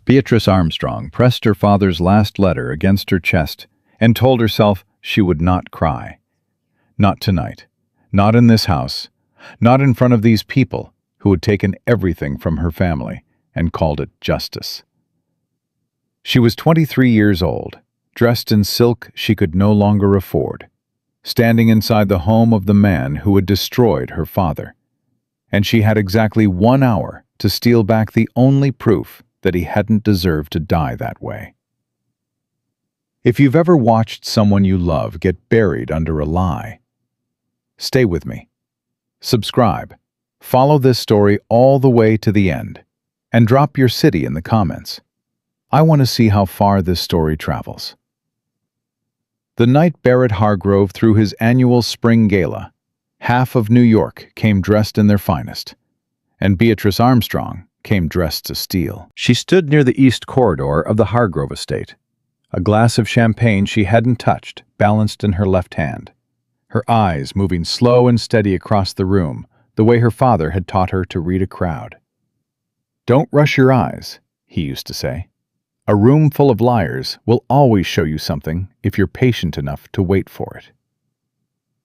Beatrice Armstrong pressed her father's last letter against her chest and told herself she would not cry. Not tonight. Not in this house. Not in front of these people who had taken everything from her family and called it justice. She was 23 years old, dressed in silk she could no longer afford, standing inside the home of the man who had destroyed her father. And she had exactly 1 hour to steal back the only proof that he hadn't deserved to die that way. If you've ever watched someone you love get buried under a lie, stay with me. Subscribe, follow this story all the way to the end, and drop your city in the comments. I want to see how far this story travels. The night Barrett Hargrove threw his annual spring gala, half of New York came dressed in their finest, and Beatrice Armstrong came dressed to steal. She stood near the east corridor of the Hargrove estate, a glass of champagne she hadn't touched balanced in her left hand, her eyes moving slow and steady across the room, the way her father had taught her to read a crowd. "Don't rush your eyes," he used to say. "A room full of liars will always show you something if you're patient enough to wait for it."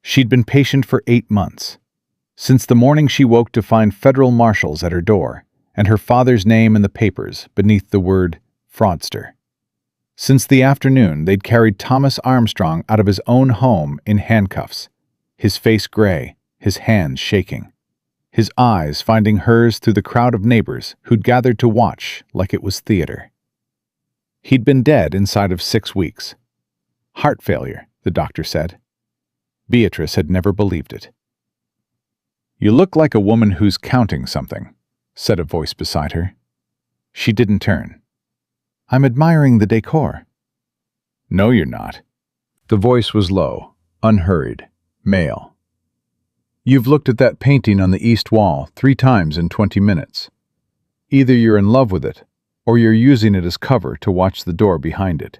She'd been patient for 8 months, since the morning she woke to find federal marshals at her door and her father's name in the papers beneath the word fraudster. Since the afternoon they'd carried Thomas Armstrong out of his own home in handcuffs, his face gray, his hands shaking, his eyes finding hers through the crowd of neighbors who'd gathered to watch like it was theater. He'd been dead inside of 6 weeks. Heart failure, the doctor said. Beatrice had never believed it. "You look like a woman who's counting something," said a voice beside her. She didn't turn. "I'm admiring the decor." "No, you're not." The voice was low, unhurried, male. "You've looked at that painting on the east wall 3 times in 20 minutes. Either you're in love with it, or you're using it as cover to watch the door behind it."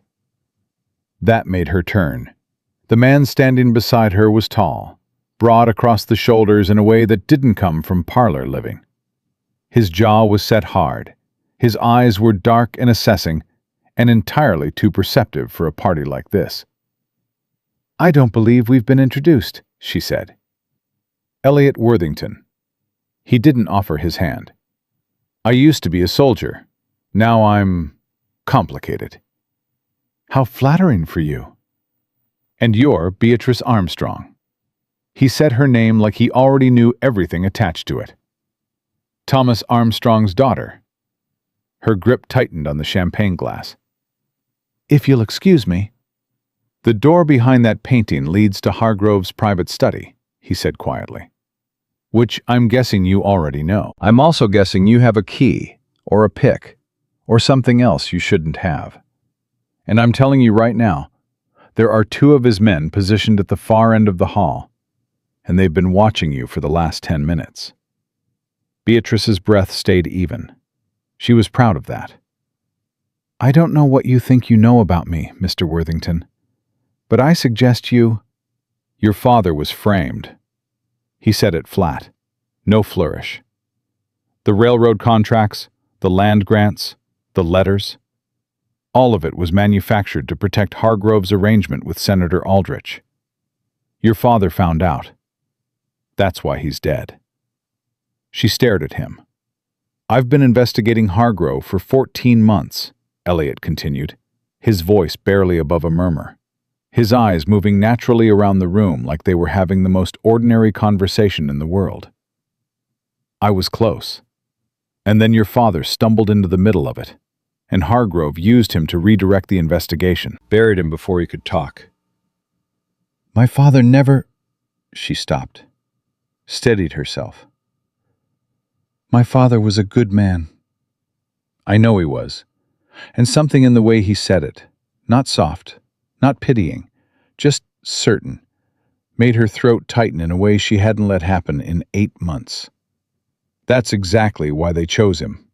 That made her turn. The man standing beside her was tall, broad across the shoulders in a way that didn't come from parlor living. His jaw was set hard, his eyes were dark and assessing, and entirely too perceptive for a party like this. "I don't believe we've been introduced," she said. "Elliot Worthington." He didn't offer his hand. "I used to be a soldier. Now I'm complicated." "How flattering for you." "And you're Beatrice Armstrong." He said her name like he already knew everything attached to it. "Thomas Armstrong's daughter." Her grip tightened on the champagne glass. "If you'll excuse me." "The door behind that painting leads to Hargrove's private study," he said quietly. "Which I'm guessing you already know. I'm also guessing you have a key, or a pick, or something else you shouldn't have. And I'm telling you right now, there are 2 of his men positioned at the far end of the hall, and they've been watching you for the last 10 minutes. Beatrice's breath stayed even. She was proud of that. "I don't know what you think you know about me, Mr. Worthington, but I suggest you—" "Your father was framed." He said it flat, no flourish. "The railroad contracts, the land grants, the letters, all of it was manufactured to protect Hargrove's arrangement with Senator Aldrich. Your father found out. That's why he's dead." She stared at him. "I've been investigating Hargrove for 14 months, Elliot continued, his voice barely above a murmur, his eyes moving naturally around the room like they were having the most ordinary conversation in the world. "I was close. And then your father stumbled into the middle of it, and Hargrove used him to redirect the investigation, buried him before he could talk." "My father never—" She stopped, steadied herself. "My father was a good man." "I know he was. And something in the way he said it, not soft, not pitying, just certain, made her throat tighten in a way she hadn't let happen in 8 months. That's exactly why they chose him.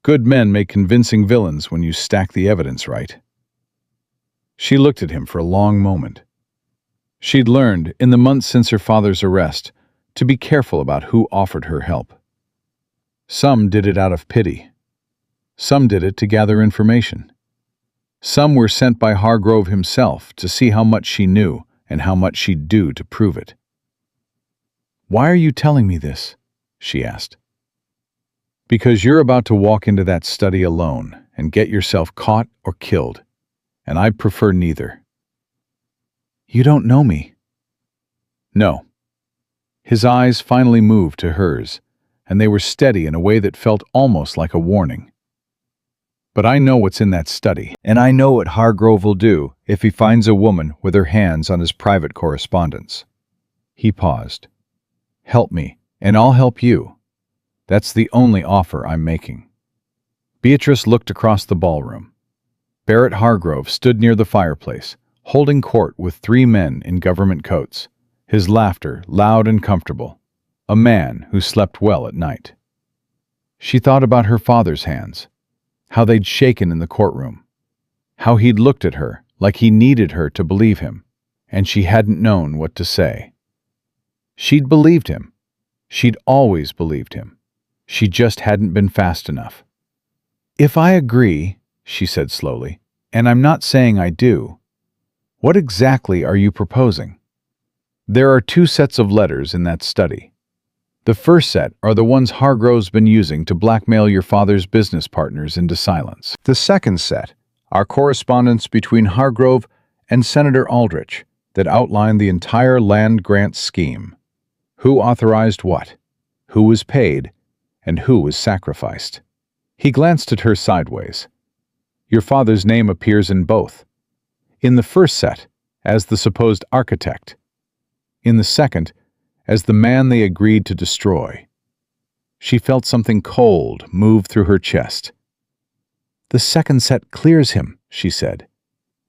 Good men make convincing villains when you stack the evidence right." She looked at him for a long moment. She'd learned, in the months since her father's arrest, to be careful about who offered her help. Some did it out of pity. Some did it to gather information. Some were sent by Hargrove himself to see how much she knew and how much she'd do to prove it. "Why are you telling me this?" she asked. "Because you're about to walk into that study alone and get yourself caught or killed, and I'd prefer neither." "You don't know me." "No." His eyes finally moved to hers, and they were steady in a way that felt almost like a warning. "But I know what's in that study, and I know what Hargrove will do if he finds a woman with her hands on his private correspondence." He paused. "Help me, and I'll help you. That's the only offer I'm making." Beatrice looked across the ballroom. Barrett Hargrove stood near the fireplace, holding court with 3 men in government coats, his laughter loud and comfortable, a man who slept well at night. She thought about her father's hands, how they'd shaken in the courtroom, how he'd looked at her like he needed her to believe him, and she hadn't known what to say. She'd believed him. She'd always believed him. She just hadn't been fast enough. "If I agree," she said slowly, "and I'm not saying I do, what exactly are you proposing?" "There are 2 sets of letters in that study. The first set are the ones Hargrove's been using to blackmail your father's business partners into silence. The second set are correspondence between Hargrove and Senator Aldrich that outline the entire land grant scheme. Who authorized what, who was paid, and who was sacrificed." He glanced at her sideways. "Your father's name appears in both. In the first set, as the supposed architect. In the second, as the man they agreed to destroy." She felt something cold move through her chest. "The second set clears him," she said.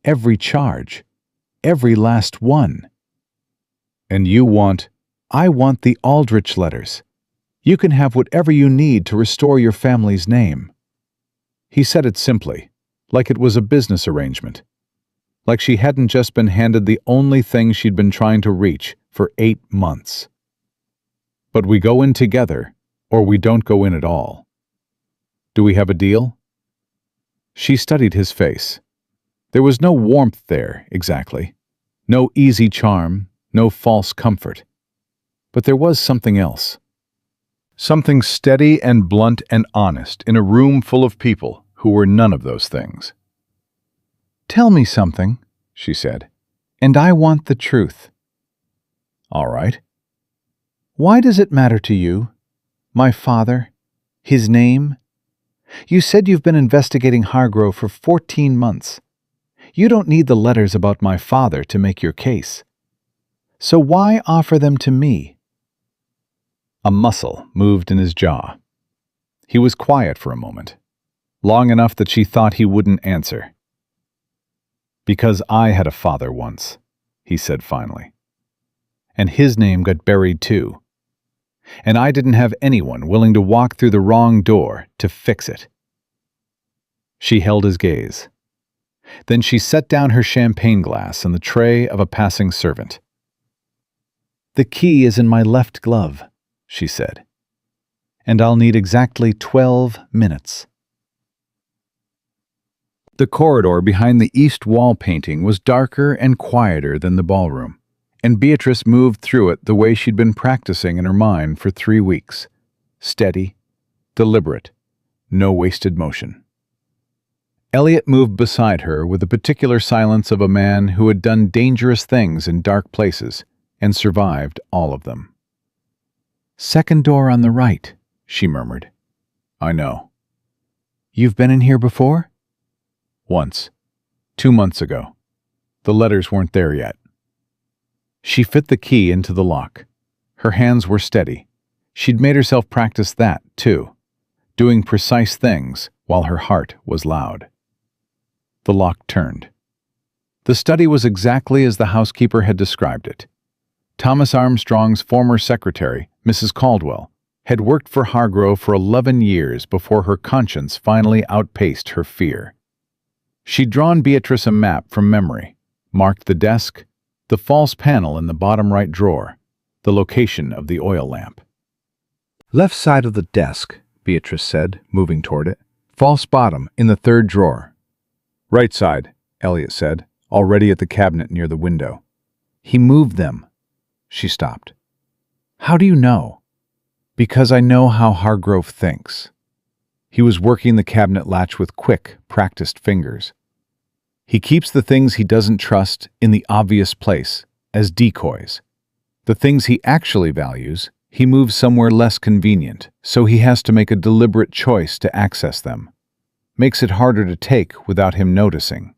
"Every charge. Every last one." "And you want—" "I want the Aldrich letters. You can have whatever you need to restore your family's name." He said it simply, like it was a business arrangement. Like she hadn't just been handed the only thing she'd been trying to reach for 8 months. "But we go in together, or we don't go in at all. Do we have a deal?" She studied his face. There was no warmth there, exactly. No easy charm, no false comfort. But there was something else. Something steady and blunt and honest in a room full of people who were none of those things. "Tell me something," she said, "and I want the truth." "All right." "Why does it matter to you? My father? His name? You said you've been investigating Hargrove for 14 months. You don't need the letters about my father to make your case. So why offer them to me?" A muscle moved in his jaw. He was quiet for a moment, long enough that she thought he wouldn't answer. "Because I had a father once," he said finally. "And his name got buried too. And I didn't have anyone willing to walk through the wrong door to fix it." She held his gaze. Then she set down her champagne glass on the tray of a passing servant. "The key is in my left glove," she said. "And I'll need exactly 12 minutes." The corridor behind the east wall painting was darker and quieter than the ballroom, and Beatrice moved through it the way she'd been practicing in her mind for 3 weeks. Steady, deliberate, no wasted motion. Elliot moved beside her with the particular silence of a man who had done dangerous things in dark places and survived all of them. "Second door on the right," she murmured. "I know." "You've been in here before?" "Once. 2 months ago. The letters weren't there yet." She fit the key into the lock. Her hands were steady. She'd made herself practice that, too, doing precise things while her heart was loud. The lock turned. The study was exactly as the housekeeper had described it. Thomas Armstrong's former secretary, Mrs. Caldwell, had worked for Hargrove for 11 years before her conscience finally outpaced her fear. She'd drawn Beatrice a map from memory, marked the desk, the false panel in the bottom right drawer, the location of the oil lamp. "Left side of the desk," Beatrice said, moving toward it. False bottom in the third drawer. Right side, Elliot said, already at the cabinet near the window. He moved them. She stopped. How do you know? Because I know how Hargrove thinks. He was working the cabinet latch with quick, practiced fingers. He keeps the things he doesn't trust in the obvious place, as decoys. The things he actually values, he moves somewhere less convenient, so he has to make a deliberate choice to access them. Makes it harder to take without him noticing.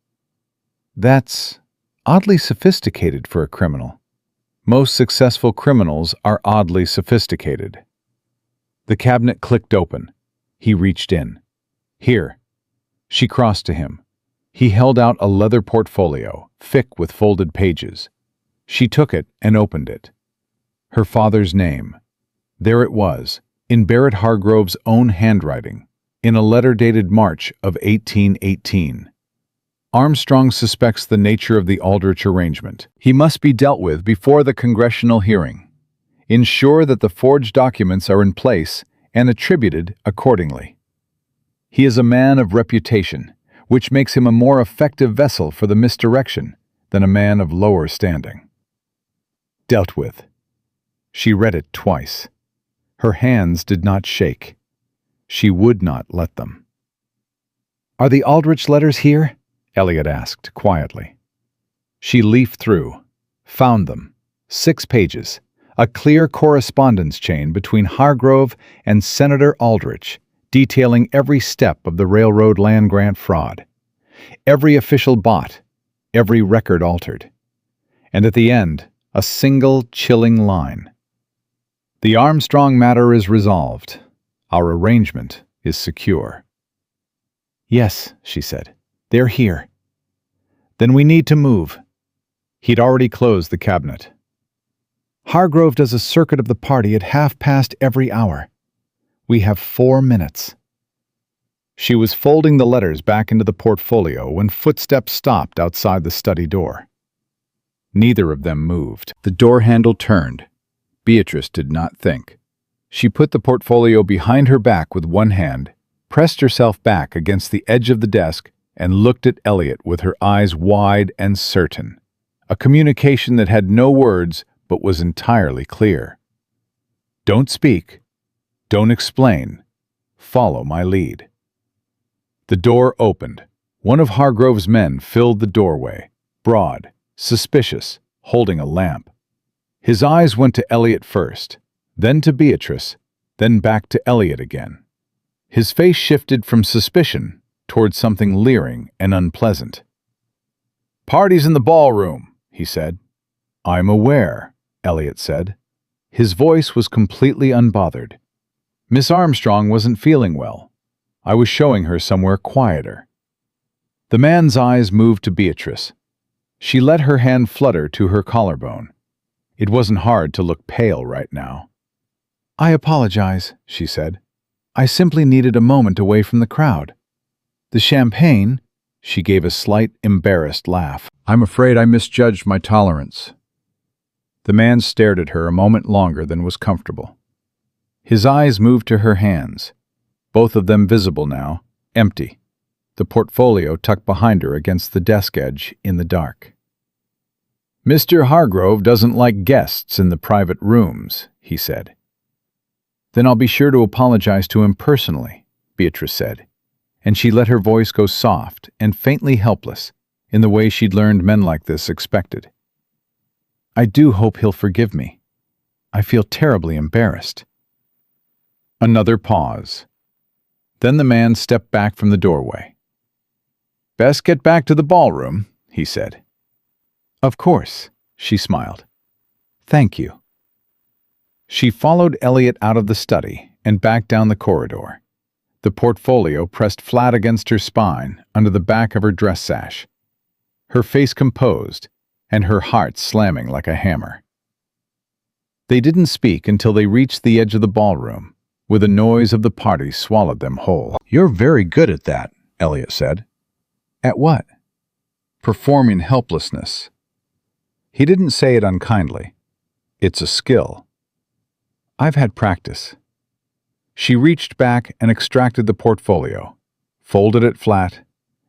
That's oddly sophisticated for a criminal. Most successful criminals are oddly sophisticated. The cabinet clicked open. He reached in. Here. She crossed to him. He held out a leather portfolio, thick with folded pages. She took it and opened it. Her father's name. There it was, in Barrett Hargrove's own handwriting, in a letter dated March of 1818. Armstrong suspects the nature of the Aldrich arrangement. He must be dealt with before the congressional hearing. Ensure that the forged documents are in place and attributed accordingly. He is a man of reputation, which makes him a more effective vessel for the misdirection than a man of lower standing. Dealt with. She read it twice. Her hands did not shake. She would not let them. Are the Aldrich letters here? Elliot asked quietly. She leafed through, found them. 6 pages, a clear correspondence chain between Hargrove and Senator Aldrich, detailing every step of the railroad land grant fraud. Every official bought, every record altered. And at the end, a single chilling line. The Armstrong matter is resolved. Our arrangement is secure. Yes, she said. They're here. Then we need to move. He'd already closed the cabinet. Hargrove does a circuit of the party at 1/2 every hour. We have 4 minutes. She was folding the letters back into the portfolio when footsteps stopped outside the study door. Neither of them moved. The door handle turned. Beatrice did not think. She put the portfolio behind her back with one hand, pressed herself back against the edge of the desk, and looked at Elliot with her eyes wide and certain. A communication that had no words but was entirely clear. Don't speak. Don't explain. Follow my lead. The door opened. One of Hargrove's men filled the doorway, broad, suspicious, holding a lamp. His eyes went to Elliot first, then to Beatrice, then back to Elliot again. His face shifted from suspicion toward something leering and unpleasant. "Party's in the ballroom," he said. "I'm aware," Elliot said. His voice was completely unbothered. "Miss Armstrong wasn't feeling well. I was showing her somewhere quieter." The man's eyes moved to Beatrice. She let her hand flutter to her collarbone. It wasn't hard to look pale right now. "I apologize," she said. "I simply needed a moment away from the crowd. The champagne," she gave a slight, embarrassed laugh. "I'm afraid I misjudged my tolerance." The man stared at her a moment longer than was comfortable. His eyes moved to her hands, both of them visible now, empty, the portfolio tucked behind her against the desk edge in the dark. "Mr. Hargrove doesn't like guests in the private rooms," he said. "Then I'll be sure to apologize to him personally," Beatrice said, and she let her voice go soft and faintly helpless in the way she'd learned men like this expected. "I do hope he'll forgive me. I feel terribly embarrassed." Another pause. Then the man stepped back from the doorway. "Best get back to the ballroom," he said. "Of course," she smiled. "Thank you." She followed Elliot out of the study and back down the corridor, the portfolio pressed flat against her spine under the back of her dress sash, her face composed and her heart slamming like a hammer. They didn't speak until they reached the edge of the ballroom, where the noise of the party swallowed them whole. "You're very good at that," Elliot said. "At what?" "Performing helplessness." He didn't say it unkindly. "It's a skill." "I've had practice." She reached back and extracted the portfolio, folded it flat,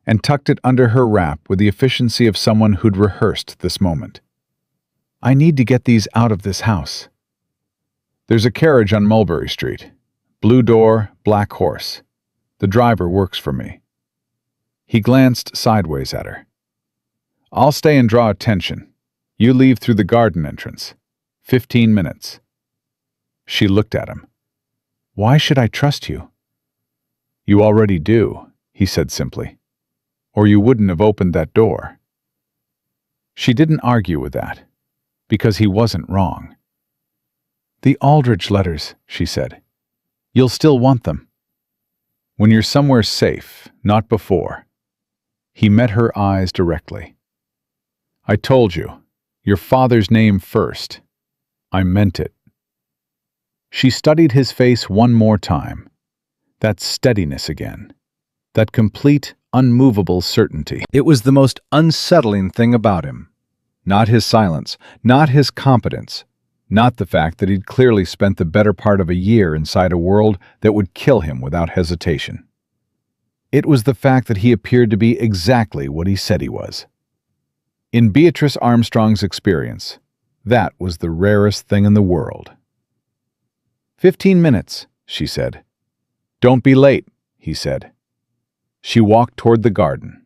and tucked it under her wrap with the efficiency of someone who'd rehearsed this moment. "I need to get these out of this house." "There's a carriage on Mulberry Street. Blue door, black horse. The driver works for me." He glanced sideways at her. "I'll stay and draw attention. You leave through the garden entrance. 15 minutes. She looked at him. "Why should I trust you?" "You already do," he said simply. "Or you wouldn't have opened that door." She didn't argue with that, because he wasn't wrong. "The Aldrich letters," she said. "You'll still want them." "When you're somewhere safe, not before." He met her eyes directly. "I told you, your father's name first. I meant it." She studied his face one more time. That steadiness again. That complete, unmovable certainty. It was the most unsettling thing about him. Not his silence, not his competence, not the fact that he'd clearly spent the better part of a year inside a world that would kill him without hesitation. It was the fact that he appeared to be exactly what he said he was. In Beatrice Armstrong's experience, that was the rarest thing in the world. 15 minutes, she said. "Don't be late," he said. She walked toward the garden.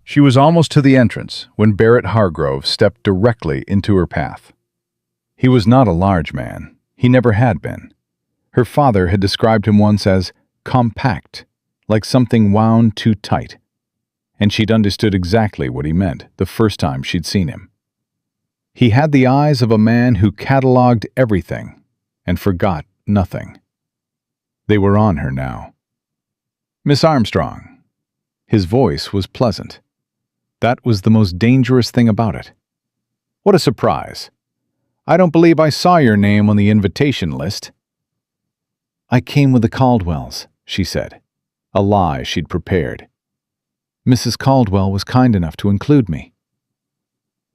She was almost to the entrance when Barrett Hargrove stepped directly into her path. He was not a large man. He never had been. Her father had described him once as compact, like something wound too tight. And she'd understood exactly what he meant the first time she'd seen him. He had the eyes of a man who catalogued everything and forgot nothing. They were on her now. "Miss Armstrong." His voice was pleasant. That was the most dangerous thing about it. "What a surprise. I don't believe I saw your name on the invitation list." "I came with the Caldwells," she said, a lie she'd prepared. "Mrs. Caldwell was kind enough to include me."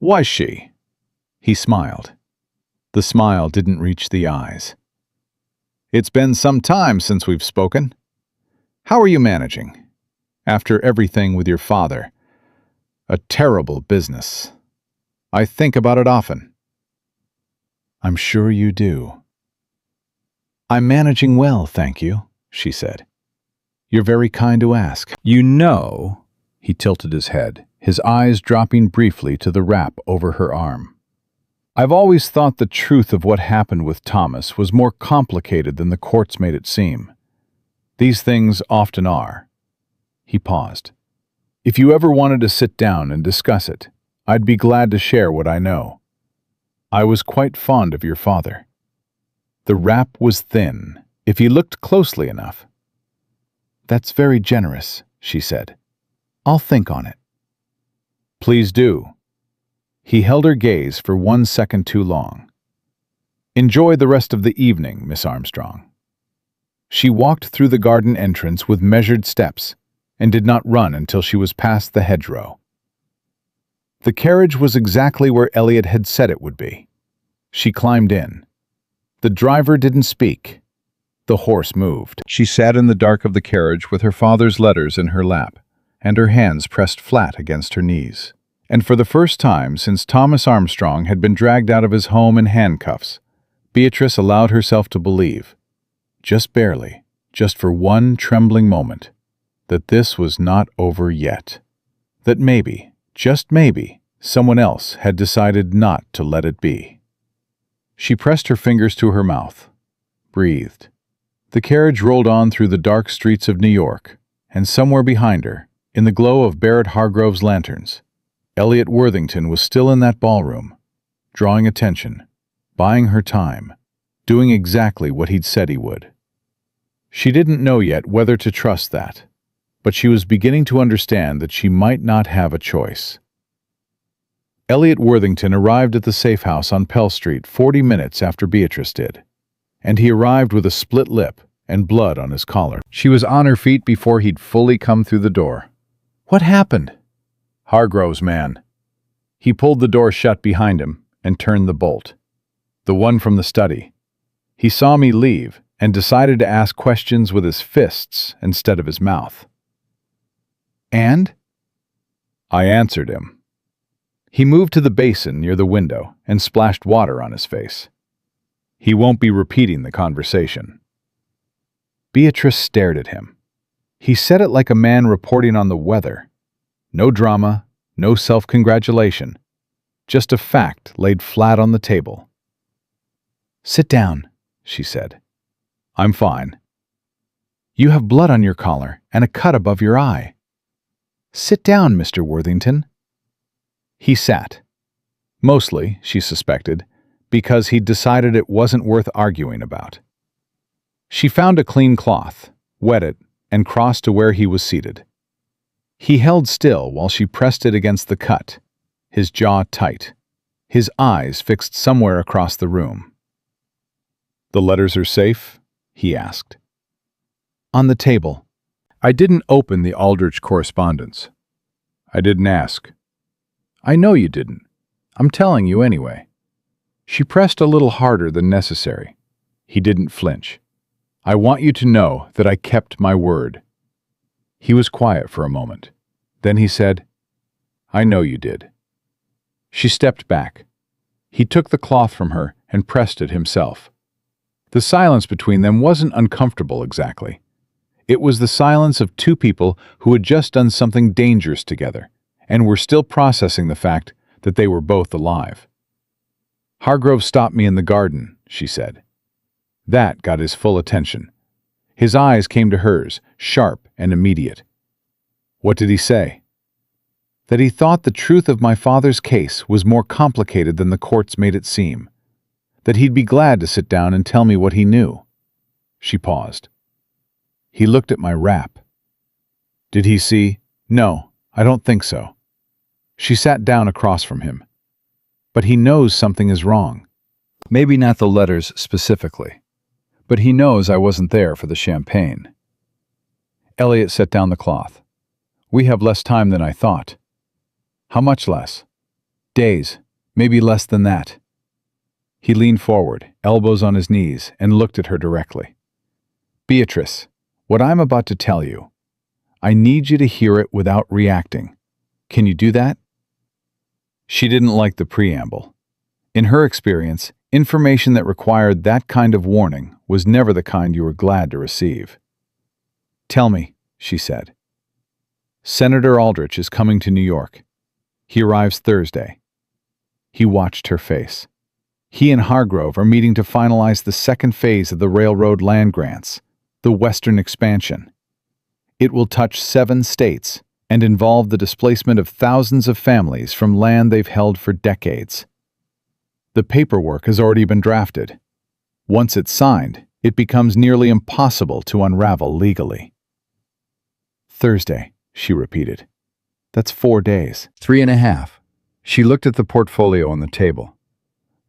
"Was she?" He smiled. The smile didn't reach the eyes. "It's been some time since we've spoken. How are you managing? After everything with your father. A terrible business. I think about it often." "I'm sure you do." "I'm managing well, thank you," she said. "You're very kind to ask." "You know," he tilted his head, his eyes dropping briefly to the wrap over her arm. "I've always thought the truth of what happened with Thomas was more complicated than the courts made it seem. These things often are." He paused. "If you ever wanted to sit down and discuss it, I'd be glad to share what I know. I was quite fond of your father." The wrap was thin, if he looked closely enough. "That's very generous," she said. "I'll think on it." "Please do." He held her gaze for 1 second too long. "Enjoy the rest of the evening, Miss Armstrong." She walked through the garden entrance with measured steps and did not run until she was past the hedgerow. The carriage was exactly where Elliot had said it would be. She climbed in. The driver didn't speak. The horse moved. She sat in the dark of the carriage with her father's letters in her lap, and her hands pressed flat against her knees. And for the first time since Thomas Armstrong had been dragged out of his home in handcuffs, Beatrice allowed herself to believe, just barely, just for one trembling moment, that this was not over yet. That maybe, just maybe, someone else had decided not to let it be. She pressed her fingers to her mouth, breathed. The carriage rolled on through the dark streets of New York, and somewhere behind her, in the glow of Barrett Hargrove's lanterns, Elliot Worthington was still in that ballroom, drawing attention, buying her time, doing exactly what he'd said he would. She didn't know yet whether to trust that, but she was beginning to understand that she might not have a choice. Elliot Worthington arrived at the safe house on Pell Street 40 minutes after Beatrice did, and he arrived with a split lip and blood on his collar. She was on her feet before he'd fully come through the door. "What happened?" "Hargrove's man." He pulled the door shut behind him and turned the bolt. "The one from the study. He saw me leave and decided to ask questions with his fists instead of his mouth. "And?" I answered him. He moved to the basin near the window and splashed water on his face. He won't be repeating the conversation. Beatrice stared at him. He said it like a man reporting on the weather. No drama, no self-congratulation. Just a fact laid flat on the table. "Sit down," she said. "I'm fine." "You have blood on your collar and a cut above your eye." "Sit down, Mr. Worthington." He sat. Mostly, she suspected, because he'd decided it wasn't worth arguing about. She found a clean cloth, wet it, and crossed to where he was seated. He held still while she pressed it against the cut, his jaw tight, his eyes fixed somewhere across the room. "The letters are safe?" he asked. "On the table." "I didn't open the Aldrich correspondence." "I didn't ask." "I know you didn't. I'm telling you anyway." She pressed a little harder than necessary. He didn't flinch. "I want you to know that I kept my word." He was quiet for a moment. Then he said, "I know you did." She stepped back. He took the cloth from her and pressed it himself. The silence between them wasn't uncomfortable exactly. It was the silence of two people who had just done something dangerous together and were still processing the fact that they were both alive. "Hargrove stopped me in the garden," she said. That got his full attention. His eyes came to hers, sharp and immediate. "What did he say?" "That he thought the truth of my father's case was more complicated than the courts made it seem. That he'd be glad to sit down and tell me what he knew." She paused. "He looked at my rap." "Did he see?" "No, I don't think so." She sat down across from him. "But he knows something is wrong. Maybe not the letters specifically, but he knows I wasn't there for the champagne." Elliot set down the cloth. "We have less time than I thought." "How much less?" "Days, maybe less than that." He leaned forward, elbows on his knees, and looked at her directly. "Beatrice, what I'm about to tell you, I need you to hear it without reacting. Can you do that?" She didn't like the preamble. In her experience, information that required that kind of warning was never the kind you were glad to receive. "Tell me," she said. "Senator Aldrich is coming to New York. He arrives Thursday." He watched her face. "He and Hargrove are meeting to finalize the second phase of the railroad land grants, the Western expansion. It will touch 7 states and involve the displacement of thousands of families from land they've held for decades. The paperwork has already been drafted. Once it's signed, it becomes nearly impossible to unravel legally." "Thursday," she repeated. "That's 4 days. 3.5. She looked at the portfolio on the table.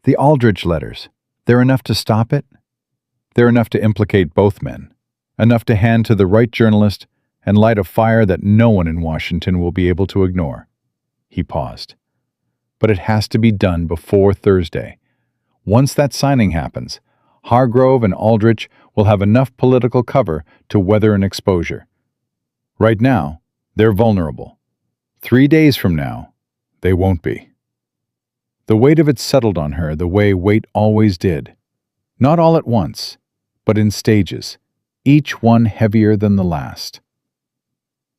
"The Aldrich letters, they're enough to stop it?" "They're enough to implicate both men. Enough to hand to the right journalist and light a fire that no one in Washington will be able to ignore." He paused. "But it has to be done before Thursday. Once that signing happens, Hargrove and Aldrich will have enough political cover to weather an exposure. Right now, they're vulnerable. 3 days from now, they won't be." The weight of it settled on her the way weight always did. Not all at once, but in stages, each one heavier than the last.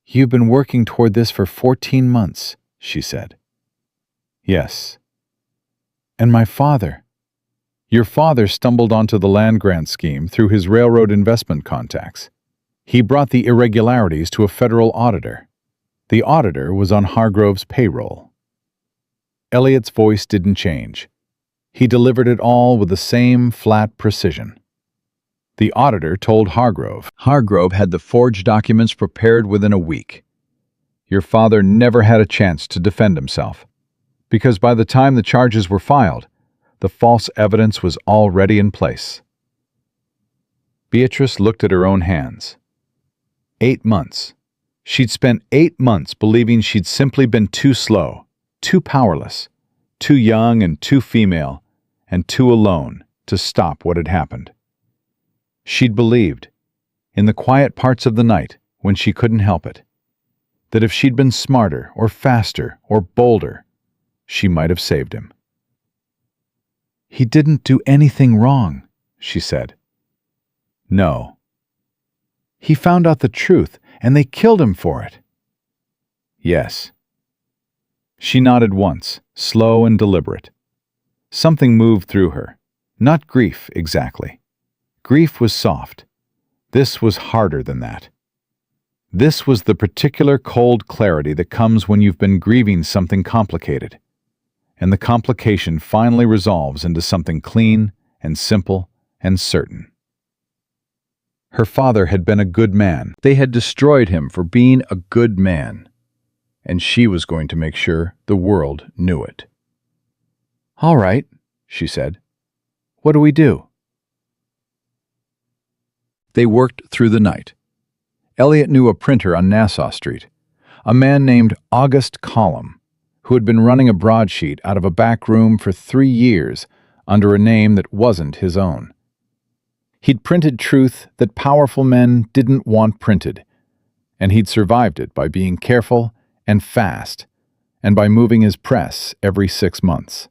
"You've been working toward this for 14 months, she said. "Yes." "And my father?" "Your father stumbled onto the land grant scheme through his railroad investment contacts. He brought the irregularities to a federal auditor. The auditor was on Hargrove's payroll." Elliot's voice didn't change. He delivered it all with the same flat precision. "The auditor told Hargrove. Hargrove had the forged documents prepared within a week. Your father never had a chance to defend himself, because by the time the charges were filed, the false evidence was already in place." Beatrice looked at her own hands. 8 months. She'd spent 8 months believing she'd simply been too slow, too powerless, too young and too female, and too alone to stop what had happened. She'd believed, in the quiet parts of the night when she couldn't help it, that if she'd been smarter or faster or bolder, she might have saved him. "He didn't do anything wrong," she said. "No. He found out the truth, and they killed him for it." "Yes." She nodded once, slow and deliberate. Something moved through her. Not grief, exactly. Grief was soft. This was harder than that. This was the particular cold clarity that comes when you've been grieving something complicated, and the complication finally resolves into something clean and simple and certain. Her father had been a good man. They had destroyed him for being a good man, and she was going to make sure the world knew it. "All right," she said. "What do we do?" They worked through the night. Elliot knew a printer on Nassau Street, a man named August Collum, who had been running a broadsheet out of a back room for 3 years under a name that wasn't his own. He'd printed truth that powerful men didn't want printed, and he'd survived it by being careful and fast, and by moving his press every 6 months.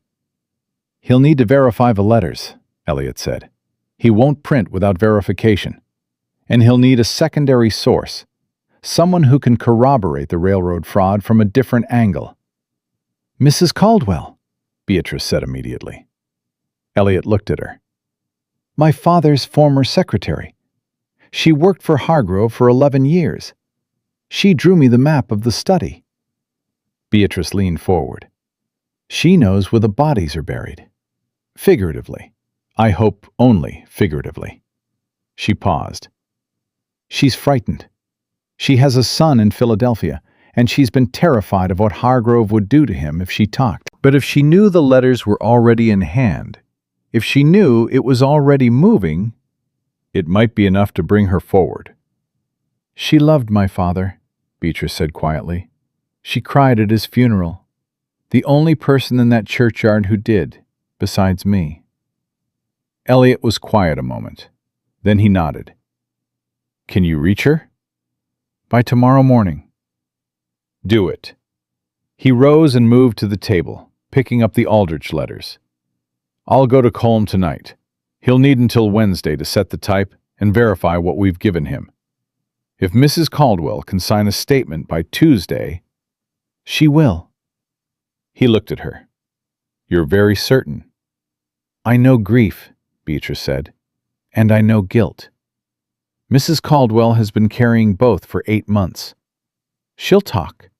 "He'll need to verify the letters," Elliot said. "He won't print without verification. And he'll need a secondary source, someone who can corroborate the railroad fraud from a different angle." "Mrs. Caldwell," Beatrice said immediately. Elliot looked at her. "My father's former secretary. She worked for Hargrove for 11 years. She drew me the map of the study." Beatrice leaned forward. "She knows where the bodies are buried. Figuratively. I hope only figuratively." She paused. "She's frightened. She has a son in Philadelphia, and she's been terrified of what Hargrove would do to him if she talked. But if she knew the letters were already in hand, if she knew it was already moving, it might be enough to bring her forward." "She loved my father," Beatrice said quietly. "She cried at his funeral. The only person in that churchyard who did, besides me." Elliot was quiet a moment. Then he nodded. "Can you reach her?" "By tomorrow morning." "Do it." He rose and moved to the table, picking up the Aldrich letters. "I'll go to Colm tonight. He'll need until Wednesday to set the type and verify what we've given him. If Mrs. Caldwell can sign a statement by Tuesday—" "She will." He looked at her. "You're very certain?" "I know grief," Beatrice said, "and I know guilt. Mrs. Caldwell has been carrying both for 8 months. She'll talk.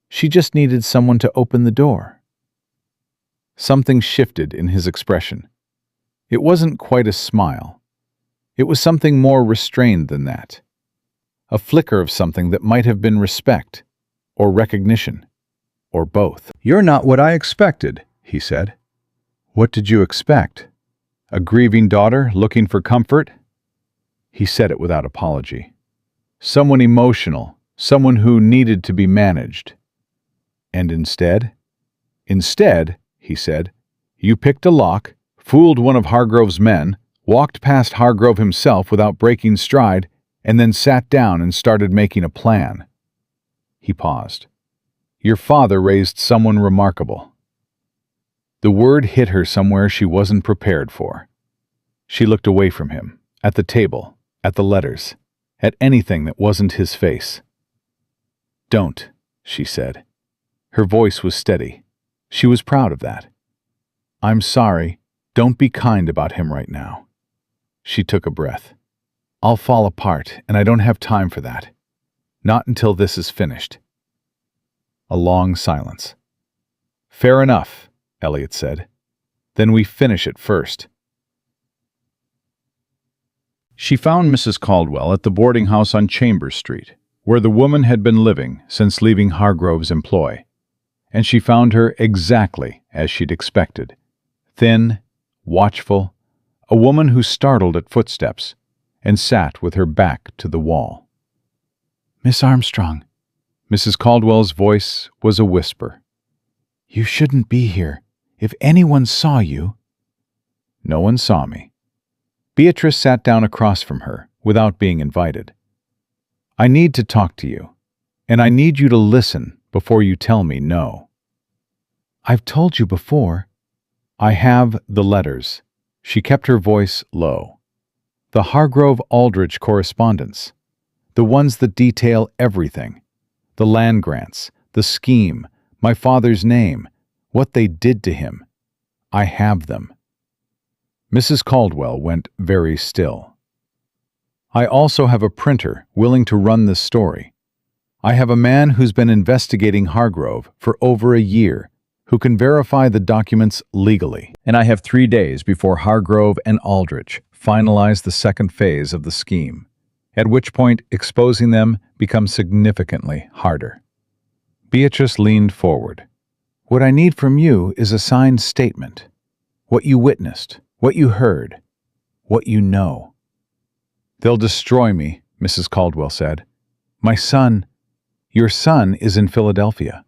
She just needed someone to open the door." Something shifted in his expression. It wasn't quite a smile. It was something more restrained than that. A flicker of something that might have been respect, or recognition, or both. "You're not what I expected," he said. "What did you expect? A grieving daughter looking for comfort?" He said it without apology. "Someone emotional, someone who needed to be managed." "And instead?" "Instead," he said, "you picked a lock, fooled one of Hargrove's men, walked past Hargrove himself without breaking stride, and then sat down and started making a plan." He paused. "Your father raised someone remarkable." The word hit her somewhere she wasn't prepared for. She looked away from him, at the table, at the letters, at anything that wasn't his face. "Don't," she said. Her voice was steady. She was proud of that. "I'm sorry. Don't be kind about him right now." She took a breath. "I'll fall apart, and I don't have time for that. Not until this is finished." A long silence. "Fair enough," Elliot said. "Then we finish it first." She found Mrs. Caldwell at the boarding house on Chambers Street, where the woman had been living since leaving Hargrove's employ. And she found her exactly as she'd expected. Thin, watchful, a woman who startled at footsteps and sat with her back to the wall. "Miss Armstrong." Mrs. Caldwell's voice was a whisper. "You shouldn't be here. If anyone saw you—" "No one saw me." Beatrice sat down across from her, without being invited. "I need to talk to you, and I need you to listen before you tell me no." "I've told you before." "I have the letters." She kept her voice low. "The Hargrove-Aldrich correspondence. The ones that detail everything. The land grants, the scheme, my father's name, what they did to him. I have them." Mrs. Caldwell went very still. "I also have a printer willing to run this story. I have a man who's been investigating Hargrove for over a year, who can verify the documents legally. And I have 3 days before Hargrove and Aldrich finalize the second phase of the scheme, at which point exposing them becomes significantly harder." Beatrice leaned forward. "What I need from you is a signed statement. What you witnessed, what you heard, what you know." "They'll destroy me," Mrs. Caldwell said. Your son is in Philadelphia.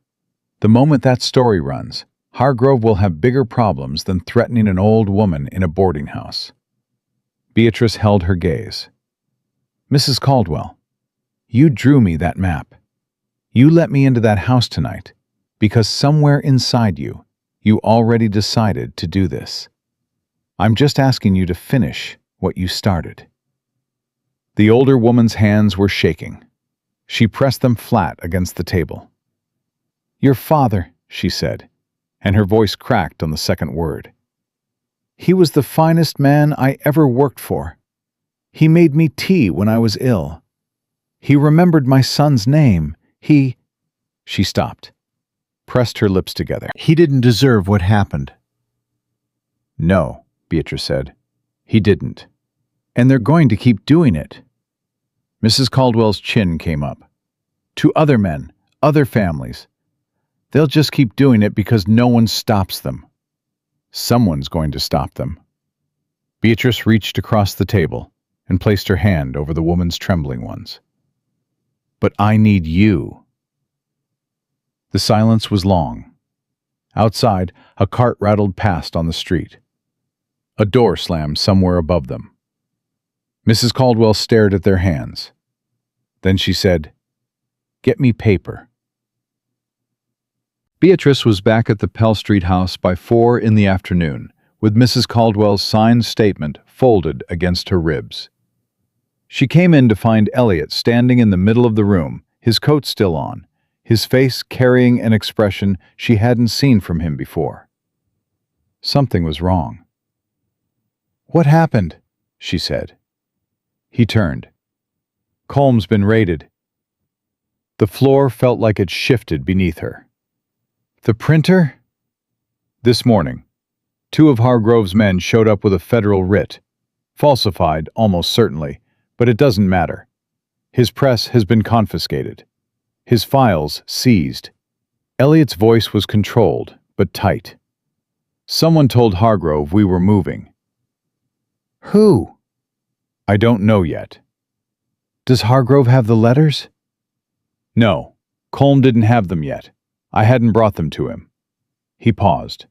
The moment that story runs, Hargrove will have bigger problems than threatening an old woman in a boarding house." Beatrice held her gaze. "Mrs. Caldwell, you drew me that map. You let me into that house tonight because somewhere inside you, you already decided to do this. I'm just asking you to finish what you started." The older woman's hands were shaking. She pressed them flat against the table. "Your father," she said, and her voice cracked on the second word. "He was the finest man I ever worked for. He made me tea when I was ill. He remembered my son's name. She stopped, pressed her lips together. "He didn't deserve what happened." "No," Beatrice said. "He didn't. And they're going to keep doing it." Mrs. Caldwell's chin came up. "To other men, other families. They'll just keep doing it because no one stops them. Someone's going to stop them." Beatrice reached across the table and placed her hand over the woman's trembling ones. "But I need you." The silence was long. Outside, a cart rattled past on the street. A door slammed somewhere above them. Mrs. Caldwell stared at their hands. Then she said, "Get me paper." Beatrice was back at the Pell Street house by 4 in the afternoon, with Mrs. Caldwell's signed statement folded against her ribs. She came in to find Elliot standing in the middle of the room, his coat still on, his face carrying an expression she hadn't seen from him before. Something was wrong. "What happened?" she said. He turned. "Colm's been raided." The floor felt like it shifted beneath her. "The printer?" "This morning, 2 of Hargrove's men showed up with a federal writ. Falsified, almost certainly, but it doesn't matter. His press has been confiscated. His files seized." Elliot's voice was controlled, but tight. "Someone told Hargrove we were moving." "Who?" "I don't know yet." "Does Hargrove have the letters?" "No, Colm didn't have them yet. I hadn't brought them to him." He paused.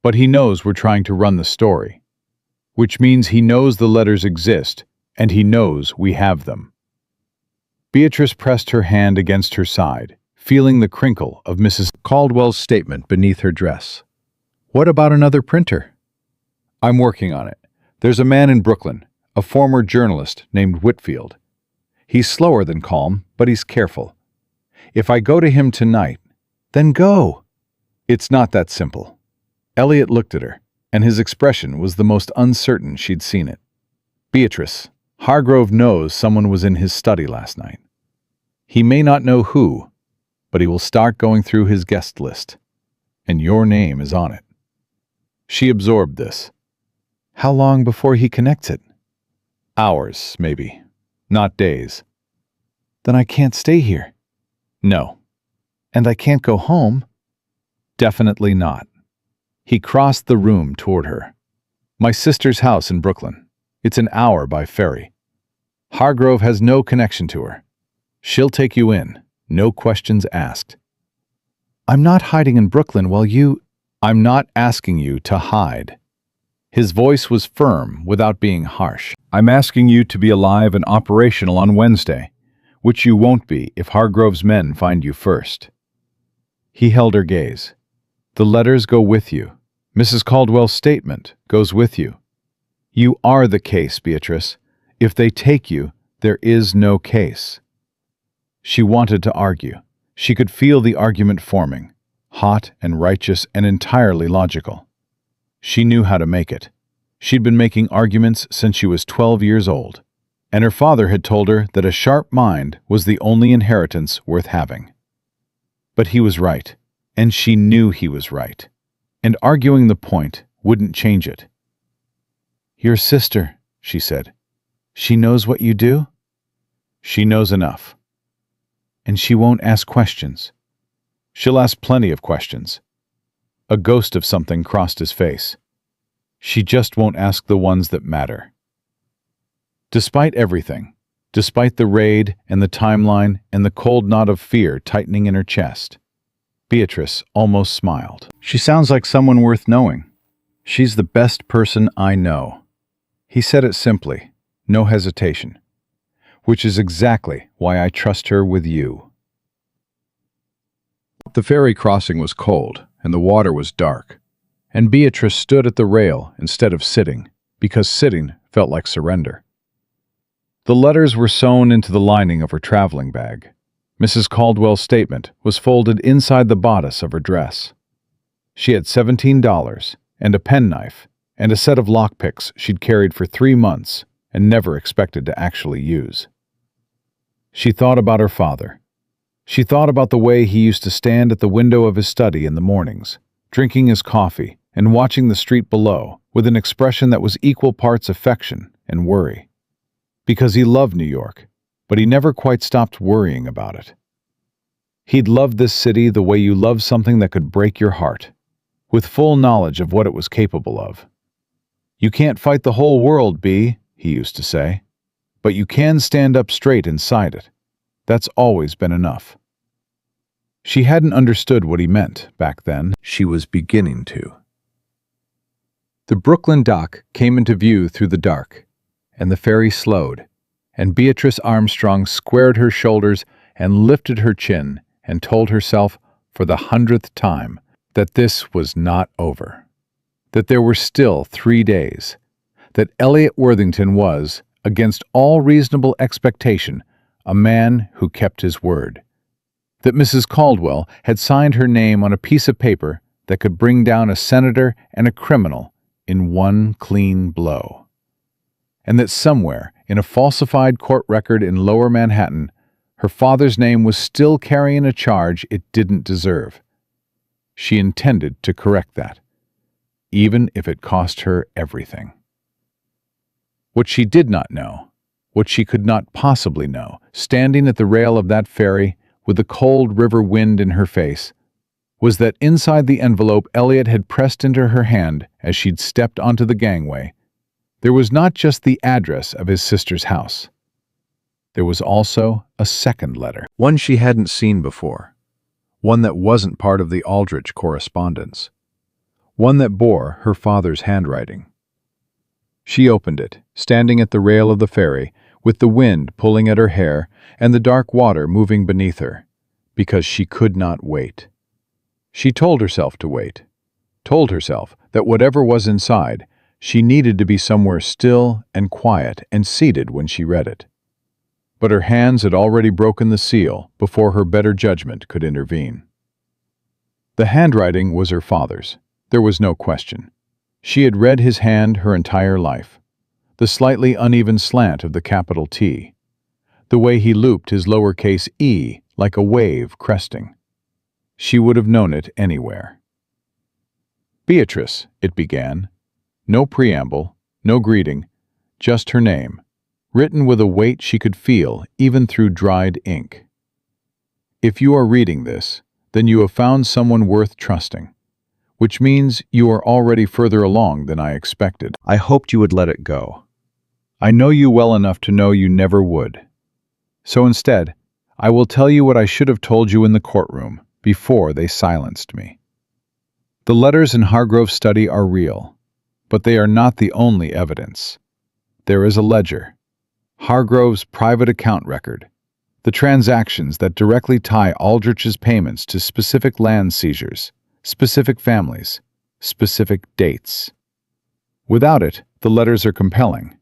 "But he knows we're trying to run the story. Which means he knows the letters exist, and he knows we have them." Beatrice pressed her hand against her side, feeling the crinkle of Mrs. Caldwell's statement beneath her dress. "What about another printer?" "I'm working on it. There's a man in Brooklyn, a former journalist named Whitfield. He's slower than Colm, but he's careful. If I go to him tonight..." "Then go." "It's not that simple." Elliot looked at her, and his expression was the most uncertain she'd seen it. "Beatrice, Hargrove knows someone was in his study last night. He may not know who, but he will start going through his guest list, and your name is on it." She absorbed this. "How long before he connects it?" "Hours, maybe. Not days." "Then I can't stay here." "No." "And I can't go home." "Definitely not." He crossed the room toward her. "My sister's house in Brooklyn. It's an hour by ferry. Hargrove has no connection to her. She'll take you in, no questions asked." "I'm not hiding in Brooklyn while you..." "I'm not asking you to hide." His voice was firm without being harsh. "I'm asking you to be alive and operational on Wednesday, which you won't be if Hargrove's men find you first." He held her gaze. "The letters go with you. Mrs. Caldwell's statement goes with you. You are the case, Beatrice. If they take you, there is no case." She wanted to argue. She could feel the argument forming, hot and righteous and entirely logical. She knew how to make it. She'd been making arguments since she was 12 years old, and her father had told her that a sharp mind was the only inheritance worth having. But he was right, and she knew he was right, and arguing the point wouldn't change it. "Your sister," she said. "She knows what you do?" "She knows enough." "And she won't ask questions?" "She'll ask plenty of questions." A ghost of something crossed his face. "She just won't ask the ones that matter." Despite everything, despite the raid and the timeline and the cold knot of fear tightening in her chest, Beatrice almost smiled. "She sounds like someone worth knowing. She's the best person I know." He said it simply, no hesitation, "which is exactly why I trust her with you." The ferry crossing was cold, and the water was dark, and Beatrice stood at the rail instead of sitting, because sitting felt like surrender. The letters were sewn into the lining of her traveling bag. Mrs. Caldwell's statement was folded inside the bodice of her dress. She had $17 and a penknife and a set of lockpicks she'd carried for 3 months and never expected to actually use. She thought about her father. She thought about the way he used to stand at the window of his study in the mornings, drinking his coffee and watching the street below with an expression that was equal parts affection and worry. Because he loved New York, but he never quite stopped worrying about it. He'd loved this city the way you love something that could break your heart, with full knowledge of what it was capable of. "You can't fight the whole world, Bea," he used to say, "but you can stand up straight inside it. That's always been enough." She hadn't understood what he meant back then. She was beginning to. The Brooklyn dock came into view through the dark, and the ferry slowed, and Beatrice Armstrong squared her shoulders and lifted her chin and told herself, for the 100th time, that this was not over, that there were still 3 days, that Elliot Worthington was, against all reasonable expectation, a man who kept his word, that Mrs. Caldwell had signed her name on a piece of paper that could bring down a senator and a criminal in one clean blow, and that somewhere in a falsified court record in Lower Manhattan, her father's name was still carrying a charge it didn't deserve. She intended to correct that, even if it cost her everything. What she did not know, what she could not possibly know, standing at the rail of that ferry with the cold river wind in her face, was that inside the envelope Elliot had pressed into her hand as she'd stepped onto the gangway, there was not just the address of his sister's house. There was also a second letter, one she hadn't seen before, one that wasn't part of the Aldrich correspondence, one that bore her father's handwriting. She opened it, standing at the rail of the ferry, with the wind pulling at her hair and the dark water moving beneath her, because she could not wait. She told herself to wait, told herself that whatever was inside, she needed to be somewhere still and quiet and seated when she read it. But her hands had already broken the seal before her better judgment could intervene. The handwriting was her father's. There was no question. She had read his hand her entire life. The slightly uneven slant of the capital T. The way he looped his lowercase e like a wave cresting. She would have known it anywhere. "Beatrice," it began. No preamble, no greeting, just her name, written with a weight she could feel even through dried ink. "If you are reading this, then you have found someone worth trusting, which means you are already further along than I expected. I hoped you would let it go. I know you well enough to know you never would. So instead, I will tell you what I should have told you in the courtroom before they silenced me. The letters in Hargrove's study are real. But they are not the only evidence. There is a ledger, Hargrove's private account record, the transactions that directly tie Aldrich's payments to specific land seizures, specific families, specific dates. Without it, the letters are compelling.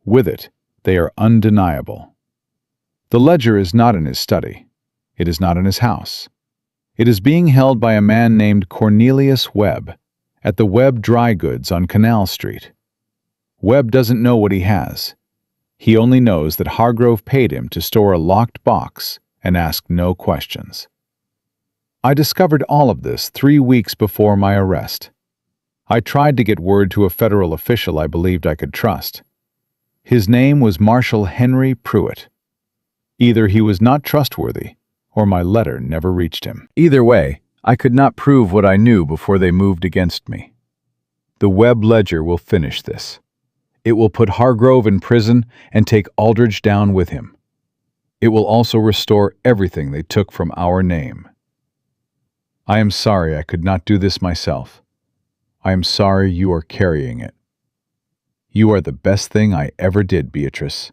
With it, they are undeniable. The ledger is not in his study. It is not in his house. It is being held by a man named Cornelius Webb at the Webb Dry Goods on Canal Street. Webb doesn't know what he has. He only knows that Hargrove paid him to store a locked box and ask no questions. I discovered all of this 3 weeks before my arrest. I tried to get word to a federal official I believed I could trust. His name was Marshal Henry Pruitt. Either he was not trustworthy, or my letter never reached him. Either way, I could not prove what I knew before they moved against me. The Webb ledger will finish this. It will put Hargrove in prison and take Aldrich down with him. It will also restore everything they took from our name. I am sorry I could not do this myself. I am sorry you are carrying it. You are the best thing I ever did, Beatrice.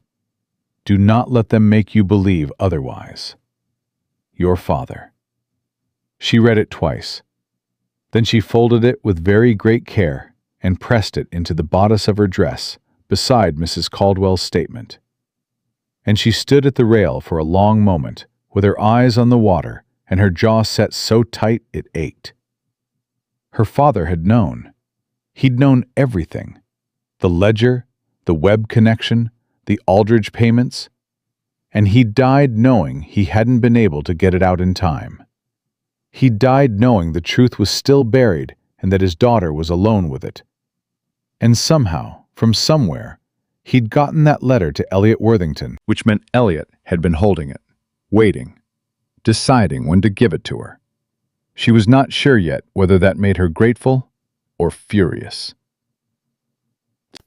Do not let them make you believe otherwise. Your father. She read it twice. Then she folded it with very great care and pressed it into the bodice of her dress beside Mrs. Caldwell's statement. And she stood at the rail for a long moment, with her eyes on the water and her jaw set so tight it ached. Her father had known. He'd known everything. The ledger, the Webb connection, the Aldrich payments. And he died knowing he hadn't been able to get it out in time. He died knowing the truth was still buried and that his daughter was alone with it. And somehow, from somewhere, he'd gotten that letter to Elliot Worthington, which meant Elliot had been holding it, waiting, deciding when to give it to her. She was not sure yet whether that made her grateful or furious.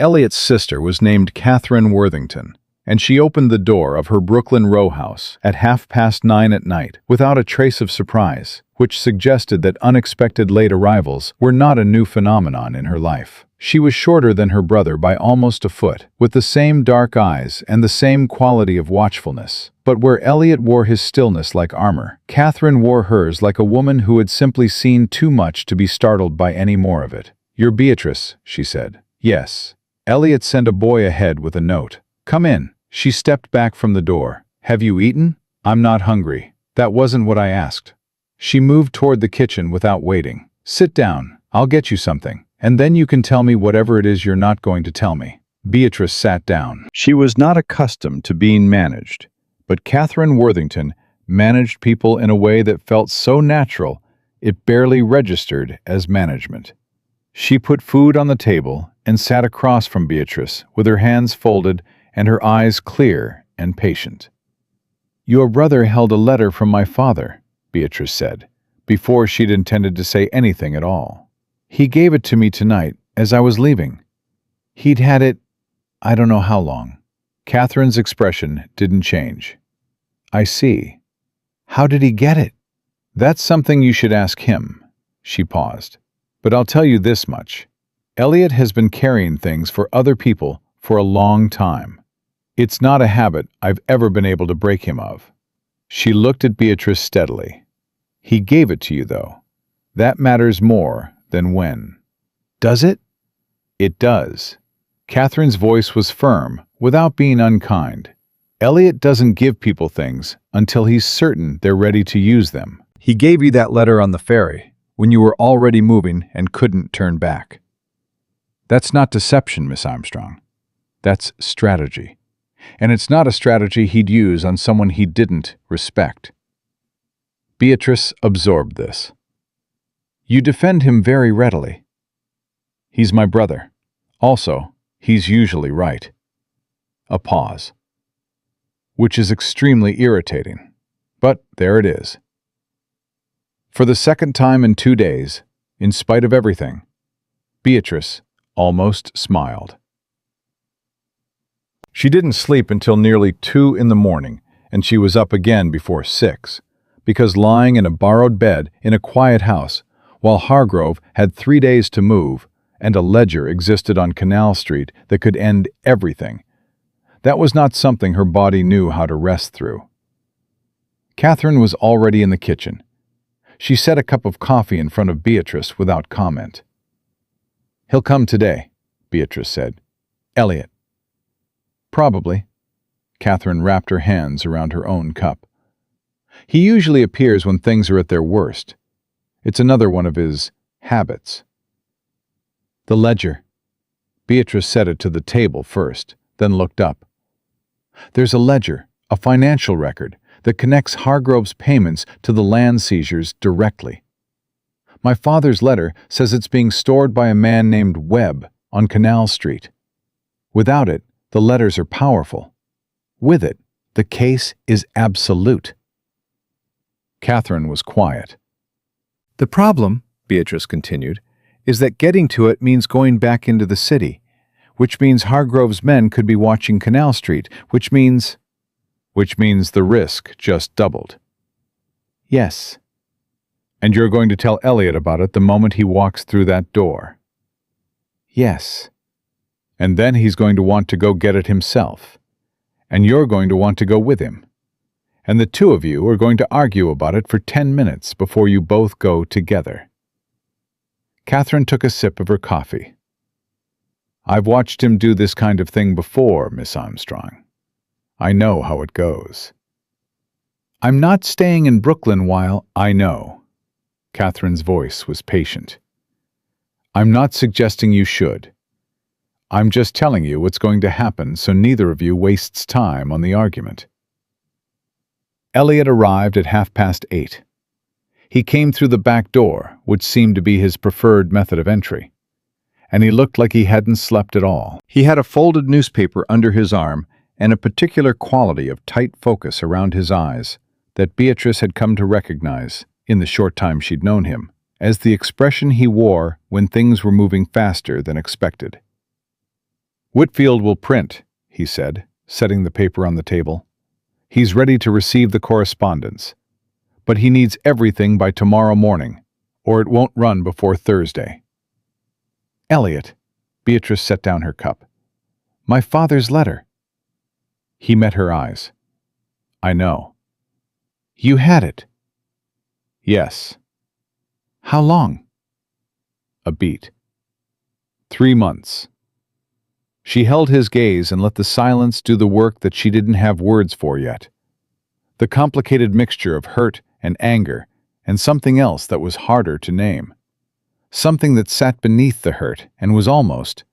Elliot's sister was named Catherine Worthington, and she opened the door of her Brooklyn row house at 9:30 at night without a trace of surprise, which suggested that unexpected late arrivals were not a new phenomenon in her life. She was shorter than her brother by almost a foot, with the same dark eyes and the same quality of watchfulness. But where Elliot wore his stillness like armor, Catherine wore hers like a woman who had simply seen too much to be startled by any more of it. "You're Beatrice," she said. "Yes." Elliot sent a boy ahead with a note. "Come in." She stepped back from the door. "Have you eaten?" "I'm not hungry." "That wasn't what I asked." She moved toward the kitchen without waiting. "Sit down. I'll get you something, and then you can tell me whatever it is you're not going to tell me." Beatrice sat down. She was not accustomed to being managed, but Catherine Worthington managed people in a way that felt so natural it barely registered as management. She put food on the table and sat across from Beatrice with her hands folded and her eyes clear and patient. "Your brother held a letter from my father," Beatrice said, before she'd intended to say anything at all. "He gave it to me tonight as I was leaving. He'd had it, I don't know how long." Catherine's expression didn't change. "I see. How did he get it?" "That's something you should ask him." She paused. "But I'll tell you this much. Elliot has been carrying things for other people for a long time. It's not a habit I've ever been able to break him of." She looked at Beatrice steadily. "He gave it to you, though. That matters more than when." "Does it?" "It does." Catherine's voice was firm, without being unkind. "Elliot doesn't give people things until he's certain they're ready to use them. He gave you that letter on the ferry, when you were already moving and couldn't turn back. That's not deception, Miss Armstrong. That's strategy. And it's not a strategy he'd use on someone he didn't respect." Beatrice absorbed this. "You defend him very readily." "He's my brother. Also, he's usually right." A pause. "Which is extremely irritating. But there it is." For the second time in 2 days, in spite of everything, Beatrice almost smiled. She didn't sleep until nearly 2 in the morning, and she was up again before 6, because lying in a borrowed bed in a quiet house, while Hargrove had 3 days to move, and a ledger existed on Canal Street that could end everything. That was not something her body knew how to rest through. Catherine was already in the kitchen. She set a cup of coffee in front of Beatrice without comment. "He'll come today," Beatrice said. "Elliot." "Probably." Catherine wrapped her hands around her own cup. "He usually appears when things are at their worst. It's another one of his habits." "The ledger." Beatrice set it to the table first, then looked up. "There's a ledger, a financial record, that connects Hargrove's payments to the land seizures directly. My father's letter says it's being stored by a man named Webb on Canal Street. Without it, the letters are powerful. With it, the case is absolute." Catherine was quiet. "The problem," Beatrice continued, "is that getting to it means going back into the city, which means Hargrove's men could be watching Canal Street, which means the risk just doubled." "Yes." "And you're going to tell Elliot about it the moment he walks through that door?" "Yes." "And then he's going to want to go get it himself. And you're going to want to go with him. And the two of you are going to argue about it for 10 minutes before you both go together." Catherine took a sip of her coffee. "I've watched him do this kind of thing before, Miss Armstrong. I know how it goes." "I'm not staying in Brooklyn while—" "I know." Catherine's voice was patient. "I'm not suggesting you should. I'm just telling you what's going to happen so neither of you wastes time on the argument." Elliot arrived at 8:30. He came through the back door, which seemed to be his preferred method of entry, and he looked like he hadn't slept at all. He had a folded newspaper under his arm and a particular quality of tight focus around his eyes that Beatrice had come to recognize, in the short time she'd known him, as the expression he wore when things were moving faster than expected. "Whitfield will print," he said, setting the paper on the table. "He's ready to receive the correspondence. But he needs everything by tomorrow morning, or it won't run before Thursday." "Elliot," Beatrice set down her cup. "My father's letter." He met her eyes. "I know." "You had it?" "Yes." "How long?" "A beat. 3 months." She held his gaze and let the silence do the work that she didn't have words for yet. The complicated mixture of hurt and anger and something else that was harder to name. Something that sat beneath the hurt and was almost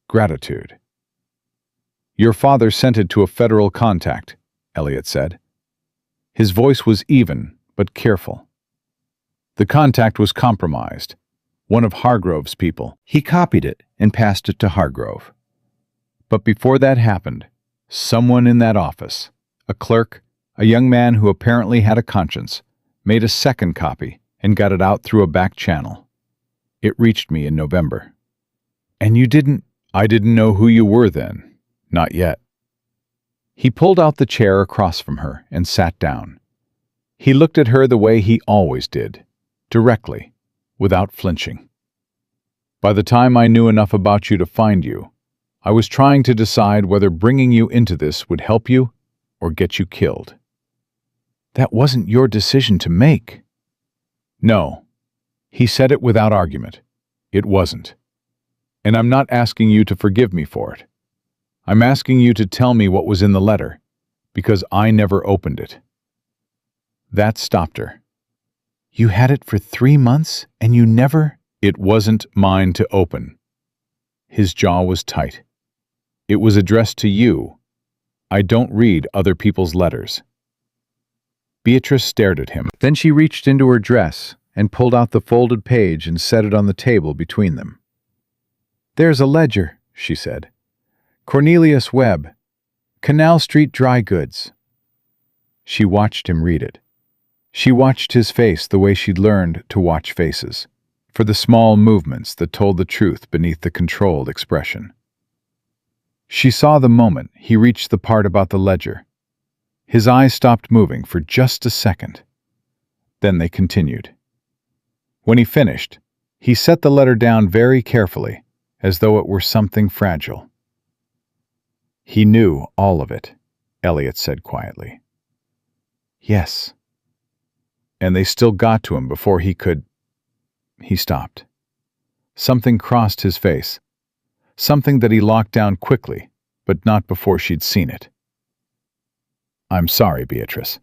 gratitude. "Your father sent it to a federal contact," Elliot said. His voice was even, but careful. "The contact was compromised. One of Hargrove's people. He copied it and passed it to Hargrove. But before that happened, someone in that office, a clerk, a young man who apparently had a conscience, made a second copy and got it out through a back channel. It reached me in November." "And you didn't—" "I didn't know who you were then. Not yet." He pulled out the chair across from her and sat down. He looked at her the way he always did, directly, without flinching. "By the time I knew enough about you to find you, I was trying to decide whether bringing you into this would help you or get you killed." "That wasn't your decision to make." "No." He said it without argument. "It wasn't. And I'm not asking you to forgive me for it. I'm asking you to tell me what was in the letter, because I never opened it." That stopped her. "You had it for 3 months, and you never—" "It wasn't mine to open." His jaw was tight. "It was addressed to you. I don't read other people's letters." Beatrice stared at him. Then she reached into her dress and pulled out the folded page and set it on the table between them. "There's a ledger," she said. "Cornelius Webb, Canal Street Dry Goods." She watched him read it. She watched his face the way she'd learned to watch faces, for the small movements that told the truth beneath the controlled expression. She saw the moment he reached the part about the ledger. His eyes stopped moving for just a second. Then they continued. When he finished, He set the letter down very carefully, as though it were something fragile. "He knew all of it," Elliot said quietly. "Yes." "And they still got to him before he could—" He stopped. Something crossed his face. Something that he locked down quickly, but not before she'd seen it. "I'm sorry, Beatrice."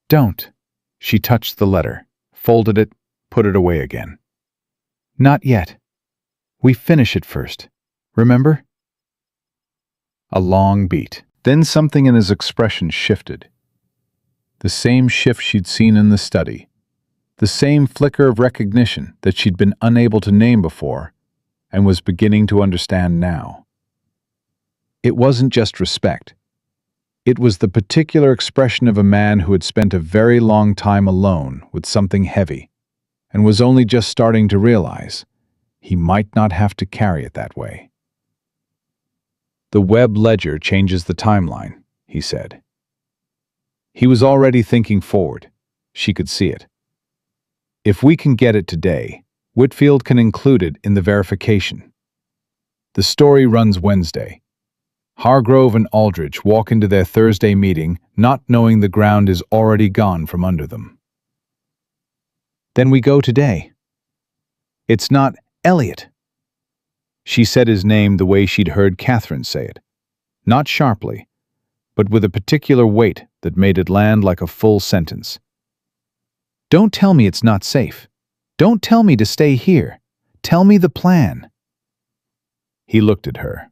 "Don't." She touched the letter, folded it, put it away again. "Not yet. We finish it first. Remember?" A long beat. Then something in his expression shifted. The same shift she'd seen in the study. The same flicker of recognition that she'd been unable to name before and was beginning to understand now. It wasn't just respect. It was the particular expression of a man who had spent a very long time alone with something heavy and was only just starting to realize he might not have to carry it that way. "The web ledger changes the timeline," he said. He was already thinking forward. She could see it. "If we can get it today, Whitfield can include it in the verification. The story runs Wednesday. Hargrove and Aldrich walk into their Thursday meeting not knowing the ground is already gone from under them. Then we go today. It's not Elliot." She said his name the way she'd heard Catherine say it, not sharply, but with a particular weight that made it land like a full sentence. "Don't tell me it's not safe. Don't tell me to stay here. Tell me the plan." He looked at her.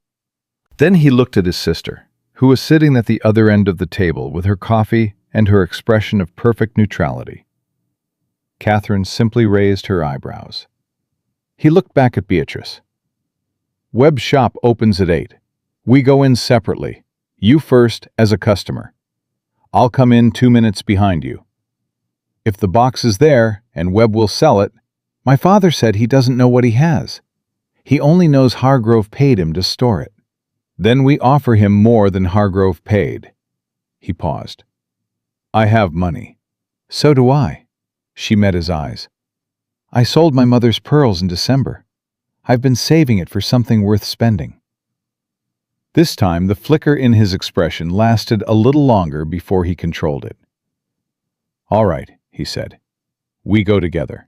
Then he looked at his sister, who was sitting at the other end of the table with her coffee and her expression of perfect neutrality. Catherine simply raised her eyebrows. He looked back at Beatrice. "Webb's shop opens at 8. We go in separately. You first as a customer. I'll come in 2 minutes behind you. If the box is there and Webb will sell it, my father said he doesn't know what he has. He only knows Hargrove paid him to store it. Then we offer him more than Hargrove paid." He paused. "I have money." "So do I." She met his eyes. "I sold my mother's pearls in December. I've been saving it for something worth spending." This time the flicker in his expression lasted a little longer before he controlled it. "All right," he said. "We go together."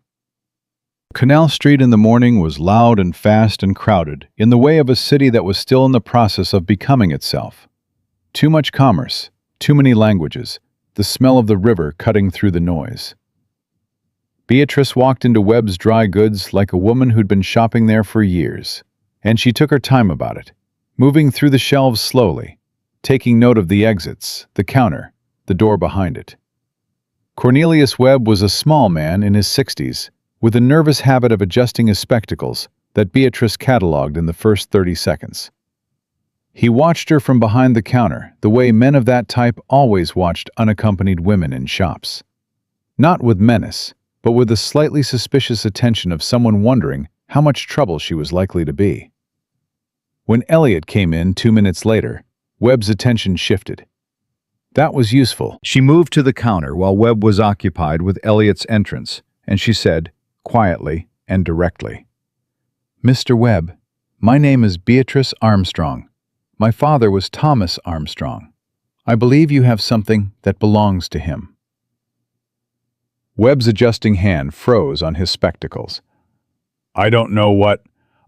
Canal Street in the morning was loud and fast and crowded, in the way of a city that was still in the process of becoming itself. Too much commerce, too many languages, the smell of the river cutting through the noise. Beatrice walked into Webb's Dry Goods like a woman who'd been shopping there for years, and she took her time about it, moving through the shelves slowly, taking note of the exits, the counter, the door behind it. Cornelius Webb was a small man in his 60s, with a nervous habit of adjusting his spectacles that Beatrice catalogued in the first 30 seconds. He watched her from behind the counter, the way men of that type always watched unaccompanied women in shops. Not with menace, but with the slightly suspicious attention of someone wondering how much trouble she was likely to be. When Elliot came in 2 minutes later, Webb's attention shifted. That was useful. She moved to the counter while Webb was occupied with Elliot's entrance, and she said, quietly and directly, "Mr. Webb, my name is Beatrice Armstrong. My father was Thomas Armstrong. I believe you have something that belongs to him." Webb's adjusting hand froze on his spectacles. "I don't know what—"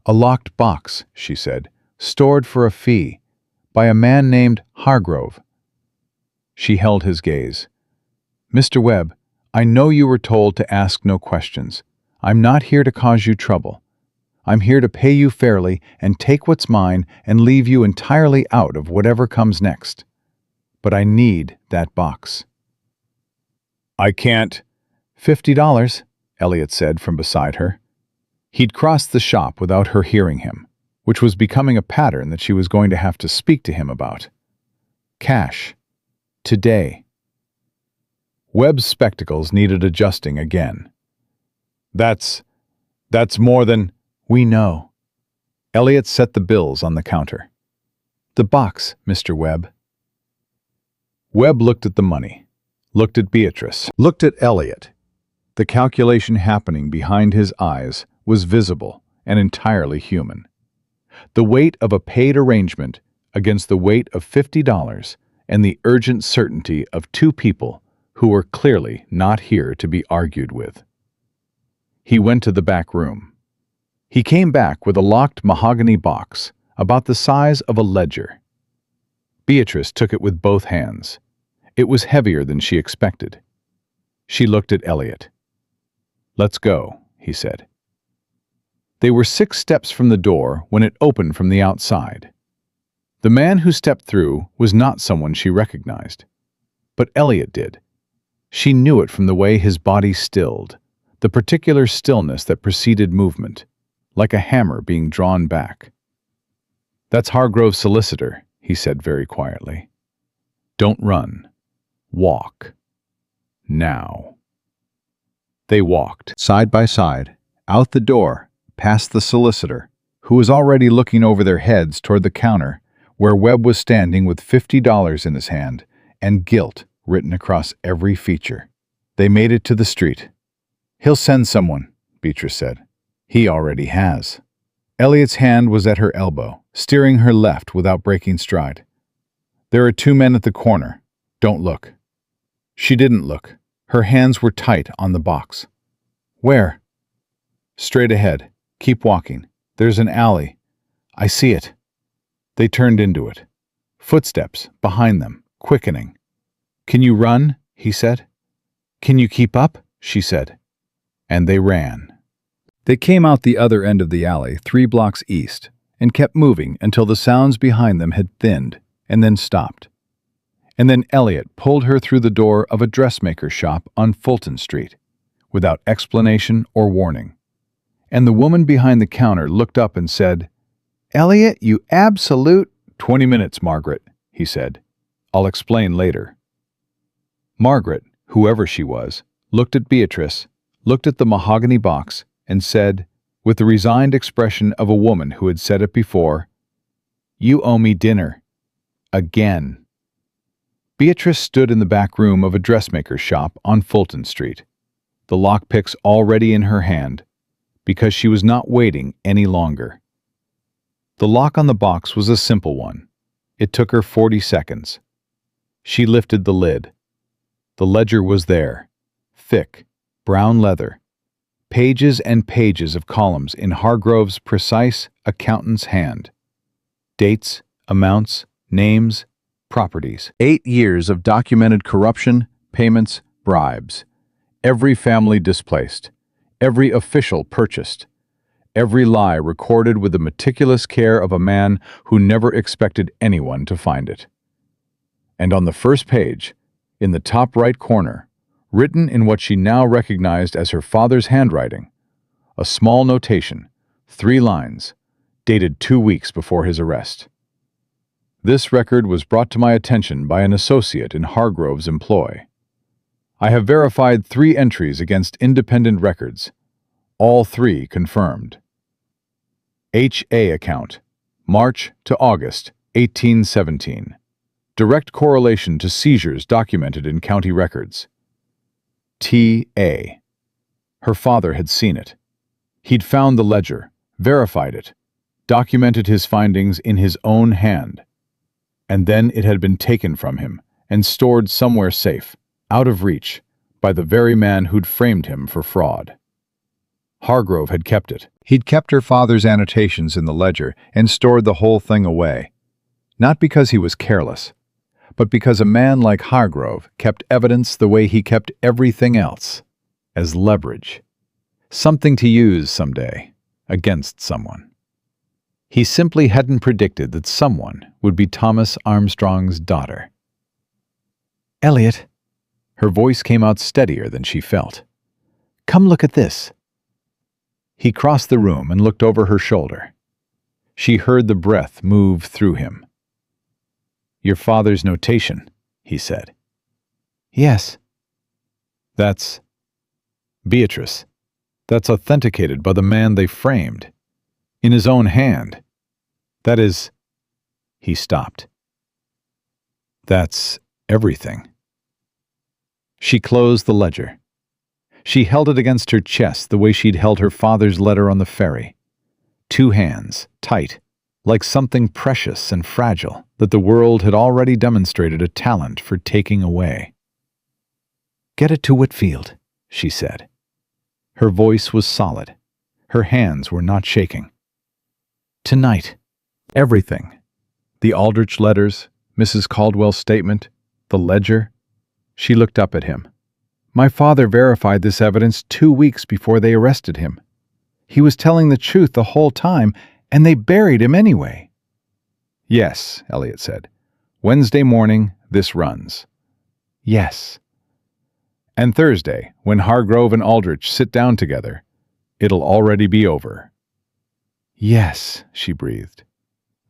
"A locked box," she said, "stored for a fee, by a man named Hargrove." She held his gaze. "Mr. Webb, I know you were told to ask no questions. I'm not here to cause you trouble. I'm here to pay you fairly and take what's mine and leave you entirely out of whatever comes next. But I need that box." "I can't—" $50, Elliot said from beside her. He'd crossed the shop without her hearing him, which was becoming a pattern that she was going to have to speak to him about. "Cash. Today." Webb's spectacles needed adjusting again. That's more than—" "We know." Elliot set the bills on the counter. "The box, Mr. Webb." Webb looked at the money, looked at Beatrice, looked at Elliot. The calculation happening behind his eyes was visible and entirely human. The weight of a paid arrangement against the weight of $50 and the urgent certainty of two people who were clearly not here to be argued with. He went to the back room. He came back with a locked mahogany box about the size of a ledger. Beatrice took it with both hands. It was heavier than she expected. She looked at Elliot. "Let's go," he said. They were 6 steps from the door when it opened from the outside. The man who stepped through was not someone she recognized. But Elliot did. She knew it from the way his body stilled, the particular stillness that preceded movement, like a hammer being drawn back. "That's Hargrove's solicitor," he said very quietly. "Don't run. Walk. Now." They walked, side by side, out the door, past the solicitor, who was already looking over their heads toward the counter, where Webb was standing with $50 in his hand and guilt written across every feature. They made it to the street. "He'll send someone," Beatrice said. "He already has." Elliot's hand was at her elbow, steering her left without breaking stride. "There are 2 men at the corner. Don't look." She didn't look. Her hands were tight on the box. "Where?" "Straight ahead. Keep walking. There's an alley. I see it." They turned into it. Footsteps behind them, quickening. "Can you run?" he said. "Can you keep up?" she said. And they ran. They came out the other end of the alley 3 blocks east and kept moving until the sounds behind them had thinned and then stopped. And then Elliot pulled her through the door of a dressmaker's shop on Fulton Street, without explanation or warning. And the woman behind the counter looked up and said, "Elliot, you absolute—" "20 minutes, Margaret," he said. "I'll explain later." Margaret, whoever she was, looked at Beatrice, looked at the mahogany box, and said, with the resigned expression of a woman who had said it before, "You owe me dinner. Again." Beatrice stood in the back room of a dressmaker's shop on Fulton Street, the lockpicks already in her hand, because she was not waiting any longer. The lock on the box was a simple one. It took her 40 seconds. She lifted the lid. The ledger was there, thick, brown leather, pages and pages of columns in Hargrove's precise accountant's hand. Dates, amounts, names, properties. 8 years of documented corruption, payments, bribes. Every family displaced. Every official purchased. Every lie recorded with the meticulous care of a man who never expected anyone to find it. And on the first page, in the top right corner, written in what she now recognized as her father's handwriting, a small notation, 3 lines, dated 2 weeks before his arrest. "This record was brought to my attention by an associate in Hargrove's employ. I have verified 3 entries against independent records, all 3 confirmed. H.A. account, March to August 1817. Direct correlation to seizures documented in county records. T.A. Her father had seen it. He'd found the ledger, verified it, documented his findings in his own hand. And then it had been taken from him and stored somewhere safe, out of reach, by the very man who'd framed him for fraud. Hargrove had kept it. He'd kept her father's annotations in the ledger and stored the whole thing away. Not because he was careless, but because a man like Hargrove kept evidence the way he kept everything else, as leverage. Something to use someday, against someone. He simply hadn't predicted that someone would be Thomas Armstrong's daughter. "Elliot," her voice came out steadier than she felt. "Come look at this." He crossed the room and looked over her shoulder. She heard the breath move through him. "Your father's notation," he said. "Yes." "That's Beatrice. That's authenticated by the man they framed. In his own hand. That is—" He stopped. "That's everything." She closed the ledger. She held it against her chest the way she'd held her father's letter on the ferry. Two hands, tight, like something precious and fragile that the world had already demonstrated a talent for taking away. "Get it to Whitfield," she said. Her voice was solid. Her hands were not shaking. "Tonight." Everything. The Aldrich letters, Mrs. Caldwell's statement, the ledger. She looked up at him. "My father verified this evidence 2 weeks before they arrested him. He was telling the truth the whole time, and they buried him anyway." "Yes," Elliot said. "Wednesday morning, this runs." "Yes." "And Thursday, when Hargrove and Aldrich sit down together, it'll already be over." "Yes," she breathed.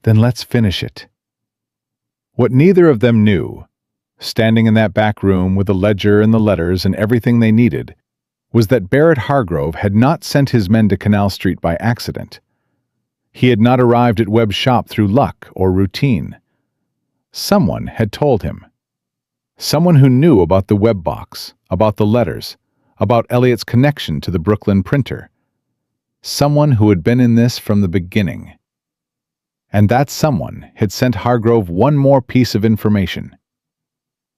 "Then let's finish it." What neither of them knew, standing in that back room with the ledger and the letters and everything they needed, was that Barrett Hargrove had not sent his men to Canal Street by accident. He had not arrived at Webb's shop through luck or routine. Someone had told him. Someone who knew about the Webb box, about the letters, about Elliot's connection to the Brooklyn printer. Someone who had been in this from the beginning. And that someone had sent Hargrove one more piece of information.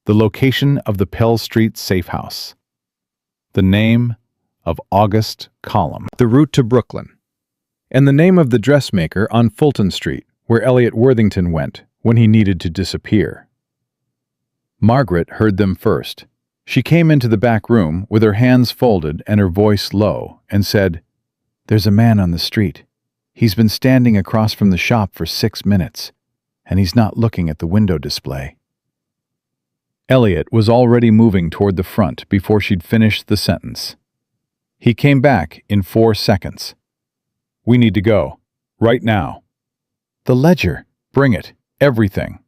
The location of the Pell Street safe house. The name of August Column. The route to Brooklyn. And the name of the dressmaker on Fulton Street, where Elliot Worthington went when he needed to disappear. Margaret heard them first. She came into the back room with her hands folded and her voice low and said, "There's a man on the street. He's been standing across from the shop for 6 minutes, and he's not looking at the window display." Elliot was already moving toward the front before she'd finished the sentence. He came back in 4 seconds. "We need to go. Right now." "The ledger. Bring it. Everything."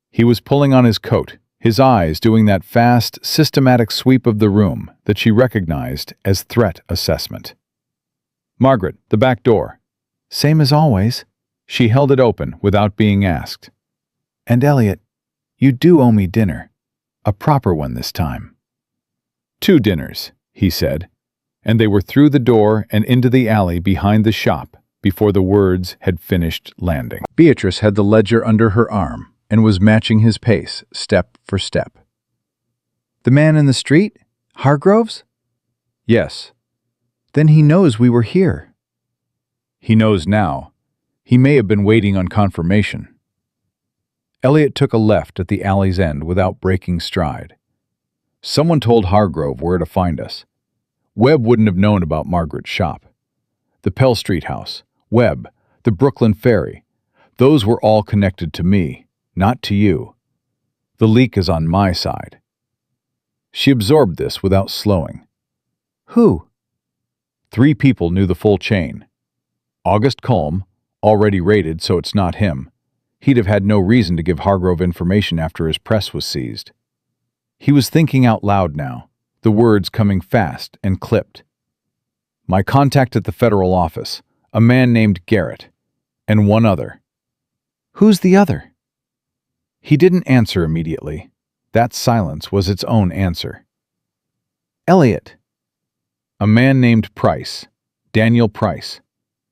He was pulling on his coat, his eyes doing that fast, systematic sweep of the room that she recognized as threat assessment. "Margaret, the back door." "Same as always." She held it open without being asked. "And Elliot, you do owe me dinner. A proper one this time." "2 dinners," he said, and they were through the door and into the alley behind the shop before the words had finished landing. Beatrice had the ledger under her arm and was matching his pace step for step. "The man in the street? Hargroves?" "Yes." "Then he knows we were here." "He knows now. He may have been waiting on confirmation." Elliot took a left at the alley's end without breaking stride. "Someone told Hargrove where to find us. Webb wouldn't have known about Margaret's shop. The Pell Street house, Webb, the Brooklyn ferry, those were all connected to me, not to you. The leak is on my side." She absorbed this without slowing. "Who?" 3 people knew the full chain. August Culm, already raided so it's not him. He'd have had no reason to give Hargrove information after his press was seized. He was thinking out loud now, the words coming fast and clipped. "My contact at the federal office, a man named Garrett, and 1 other." "Who's the other?" He didn't answer immediately. That silence was its own answer. "Elliot." "A man named Price, Daniel Price.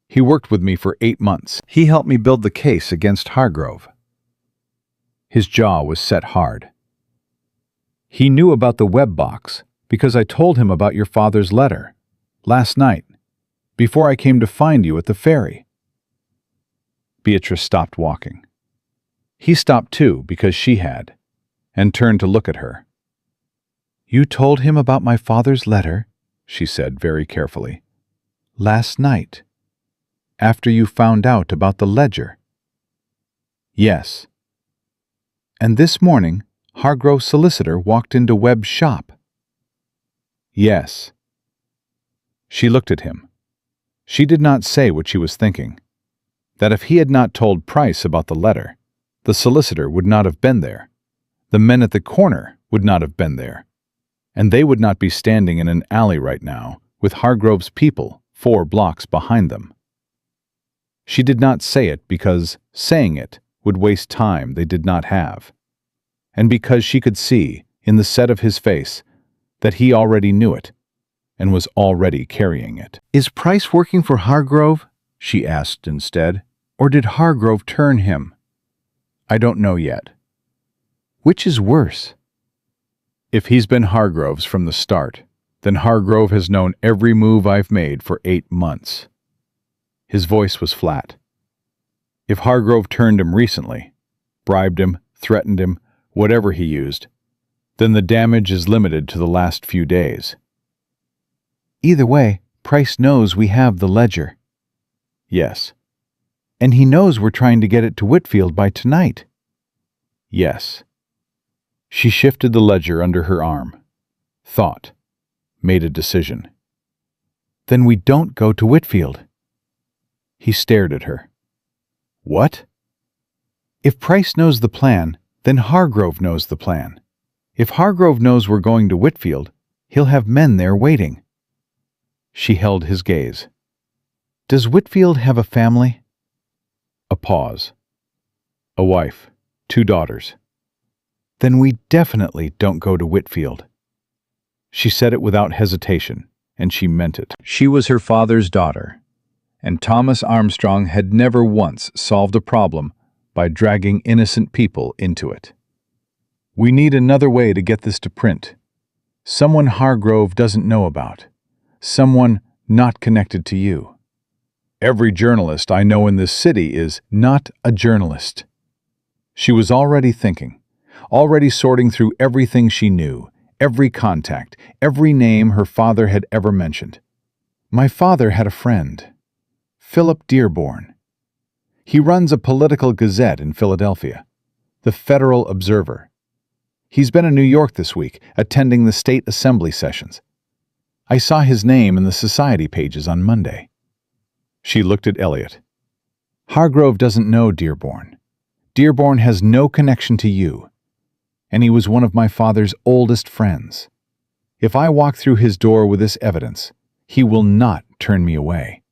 He worked with me for 8 months. He helped me build the case against Hargrove." His jaw was set hard. "He knew about the Webb box because I told him about your father's letter, last night, before I came to find you at the ferry." Beatrice stopped walking. He stopped too because she had, and turned to look at her. "You told him about my father's letter," she said very carefully, "last night, after you found out about the ledger." "Yes." "And this morning, Hargrove's solicitor walked into Webb's shop." "Yes." She looked at him. She did not say what she was thinking. That if he had not told Price about the letter, the solicitor would not have been there. The men at the corner would not have been there. And they would not be standing in an alley right now with Hargrove's people 4 blocks behind them. She did not say it because saying it would waste time they did not have, and because she could see, in the set of his face, that he already knew it, and was already carrying it. "Is Price working for Hargrove?" she asked instead. "Or did Hargrove turn him?" "I don't know yet." "Which is worse?" "If he's been Hargrove's from the start, then Hargrove has known every move I've made for 8 months. His voice was flat. "If Hargrove turned him recently, bribed him, threatened him, whatever he used, then the damage is limited to the last few days." "Either way, Price knows we have the ledger." "Yes." "And he knows we're trying to get it to Whitfield by tonight." "Yes." She shifted the ledger under her arm, thought, made a decision. "Then we don't go to Whitfield." He stared at her. "What?" "If Price knows the plan, then Hargrove knows the plan. If Hargrove knows we're going to Whitfield, he'll have men there waiting." She held his gaze. "Does Whitfield have a family?" A pause. "A wife, 2 daughters." "Then we definitely don't go to Whitfield." She said it without hesitation, and she meant it. She was her father's daughter, and Thomas Armstrong had never once solved a problem by dragging innocent people into it. "We need another way to get this to print. Someone Hargrove doesn't know about. Someone not connected to you. Every journalist I know in this city is not a journalist." She was already thinking, already sorting through everything she knew, every contact, every name her father had ever mentioned. "My father had a friend, Philip Dearborn. He runs a political gazette in Philadelphia, the Federal Observer. He's been in New York this week, attending the state assembly sessions. I saw his name in the society pages on Monday." She looked at Elliot. "Hargrove doesn't know Dearborn. Dearborn has no connection to you, and he was one of my father's oldest friends. If I walk through his door with this evidence, he will not turn me away."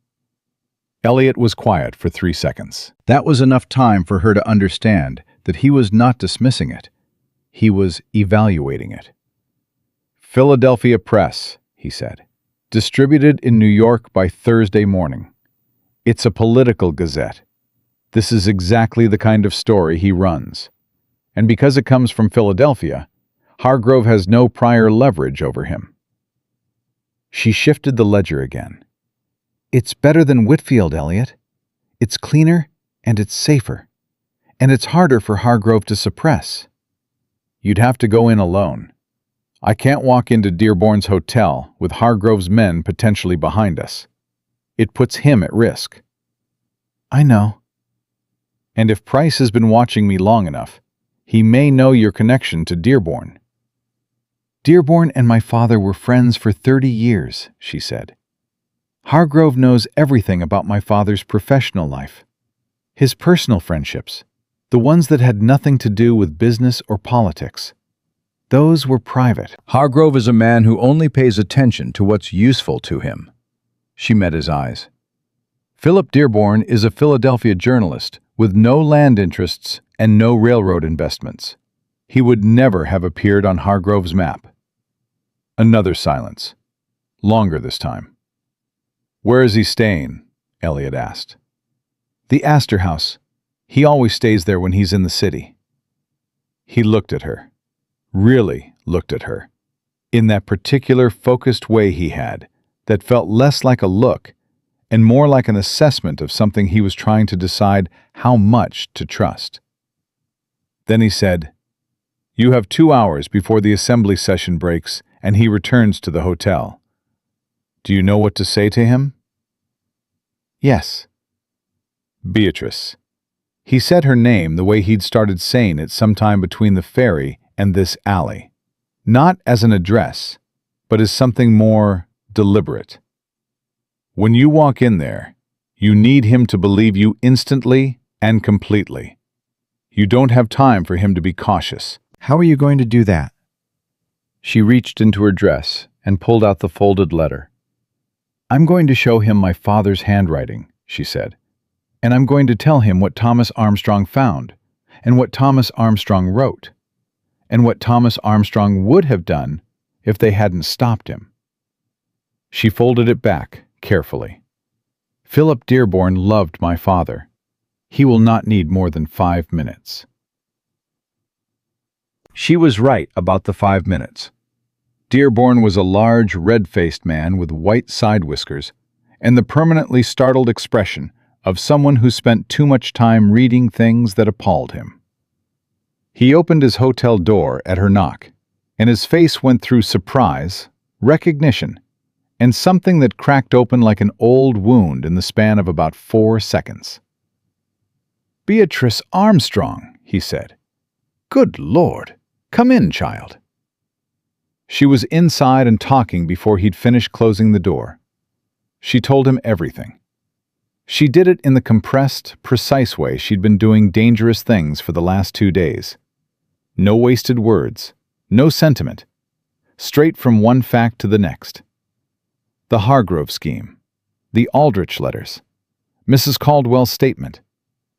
Elliot was quiet for 3 seconds. That was enough time for her to understand that he was not dismissing it. He was evaluating it. "Philadelphia Press," he said. "Distributed in New York by Thursday morning. It's a political gazette. This is exactly the kind of story he runs. And because it comes from Philadelphia, Hargrove has no prior leverage over him." She shifted the ledger again. "It's better than Whitfield, Elliot. It's cleaner and it's safer. And it's harder for Hargrove to suppress." "You'd have to go in alone. I can't walk into Dearborn's hotel with Hargrove's men potentially behind us. It puts him at risk." "I know." "And if Price has been watching me long enough, he may know your connection to Dearborn." "Dearborn and my father were friends for 30 years, she said. "Hargrove knows everything about my father's professional life. His personal friendships, the ones that had nothing to do with business or politics. Those were private." "Hargrove is a man who only pays attention to what's useful to him." She met his eyes. "Philip Dearborn is a Philadelphia journalist with no land interests and no railroad investments. He would never have appeared on Hargrove's map." Another silence. Longer this time. "Where is he staying?" Elliot asked. "The Astor House. He always stays there when he's in the city." He looked at her. Really looked at her. In that particular focused way he had, that felt less like a look and more like an assessment of something he was trying to decide how much to trust. Then he said, "You have 2 hours before the assembly session breaks and he returns to the hotel. Do you know what to say to him?" "Yes." "Beatrice." He said her name the way he'd started saying it sometime between the ferry and this alley. Not as an address, but as something more deliberate. "When you walk in there, you need him to believe you instantly and completely. You don't have time for him to be cautious." "How are you going to do that?" She reached into her dress and pulled out the folded letter. "I'm going to show him my father's handwriting," she said. "And I'm going to tell him what Thomas Armstrong found, and what Thomas Armstrong wrote, and what Thomas Armstrong would have done if they hadn't stopped him." She folded it back, carefully. Philip Dearborn loved my father. He will not need more than 5 minutes. She was right about the 5 minutes. Dearborn was a large, red-faced man with white side whiskers and the permanently startled expression of someone who spent too much time reading things that appalled him. He opened his hotel door at her knock, and his face went through surprise, recognition, and something that cracked open like an old wound in the span of about 4 seconds. "Beatrice Armstrong," he said. "Good Lord! Come in, child." She was inside and talking before he'd finished closing the door. She told him everything. She did it in the compressed, precise way she'd been doing dangerous things for the last 2 days. No wasted words, no sentiment. Straight from one fact to the next. The Hargrove scheme, the Aldrich letters, Mrs. Caldwell's statement,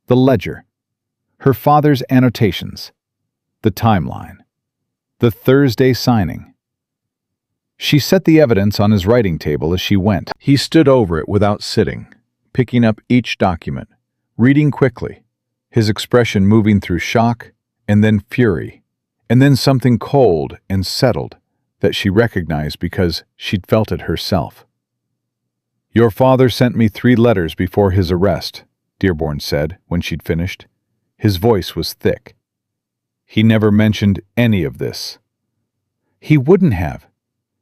the ledger, her father's annotations, the timeline, the Thursday signing. She set the evidence on his writing table as she went. He stood over it without sitting, picking up each document, reading quickly, his expression moving through shock and then fury, and then something cold and settled that she recognized because she'd felt it herself. "Your father sent me 3 letters before his arrest," Dearborn said when she'd finished. His voice was thick. "He never mentioned any of this." "He wouldn't have.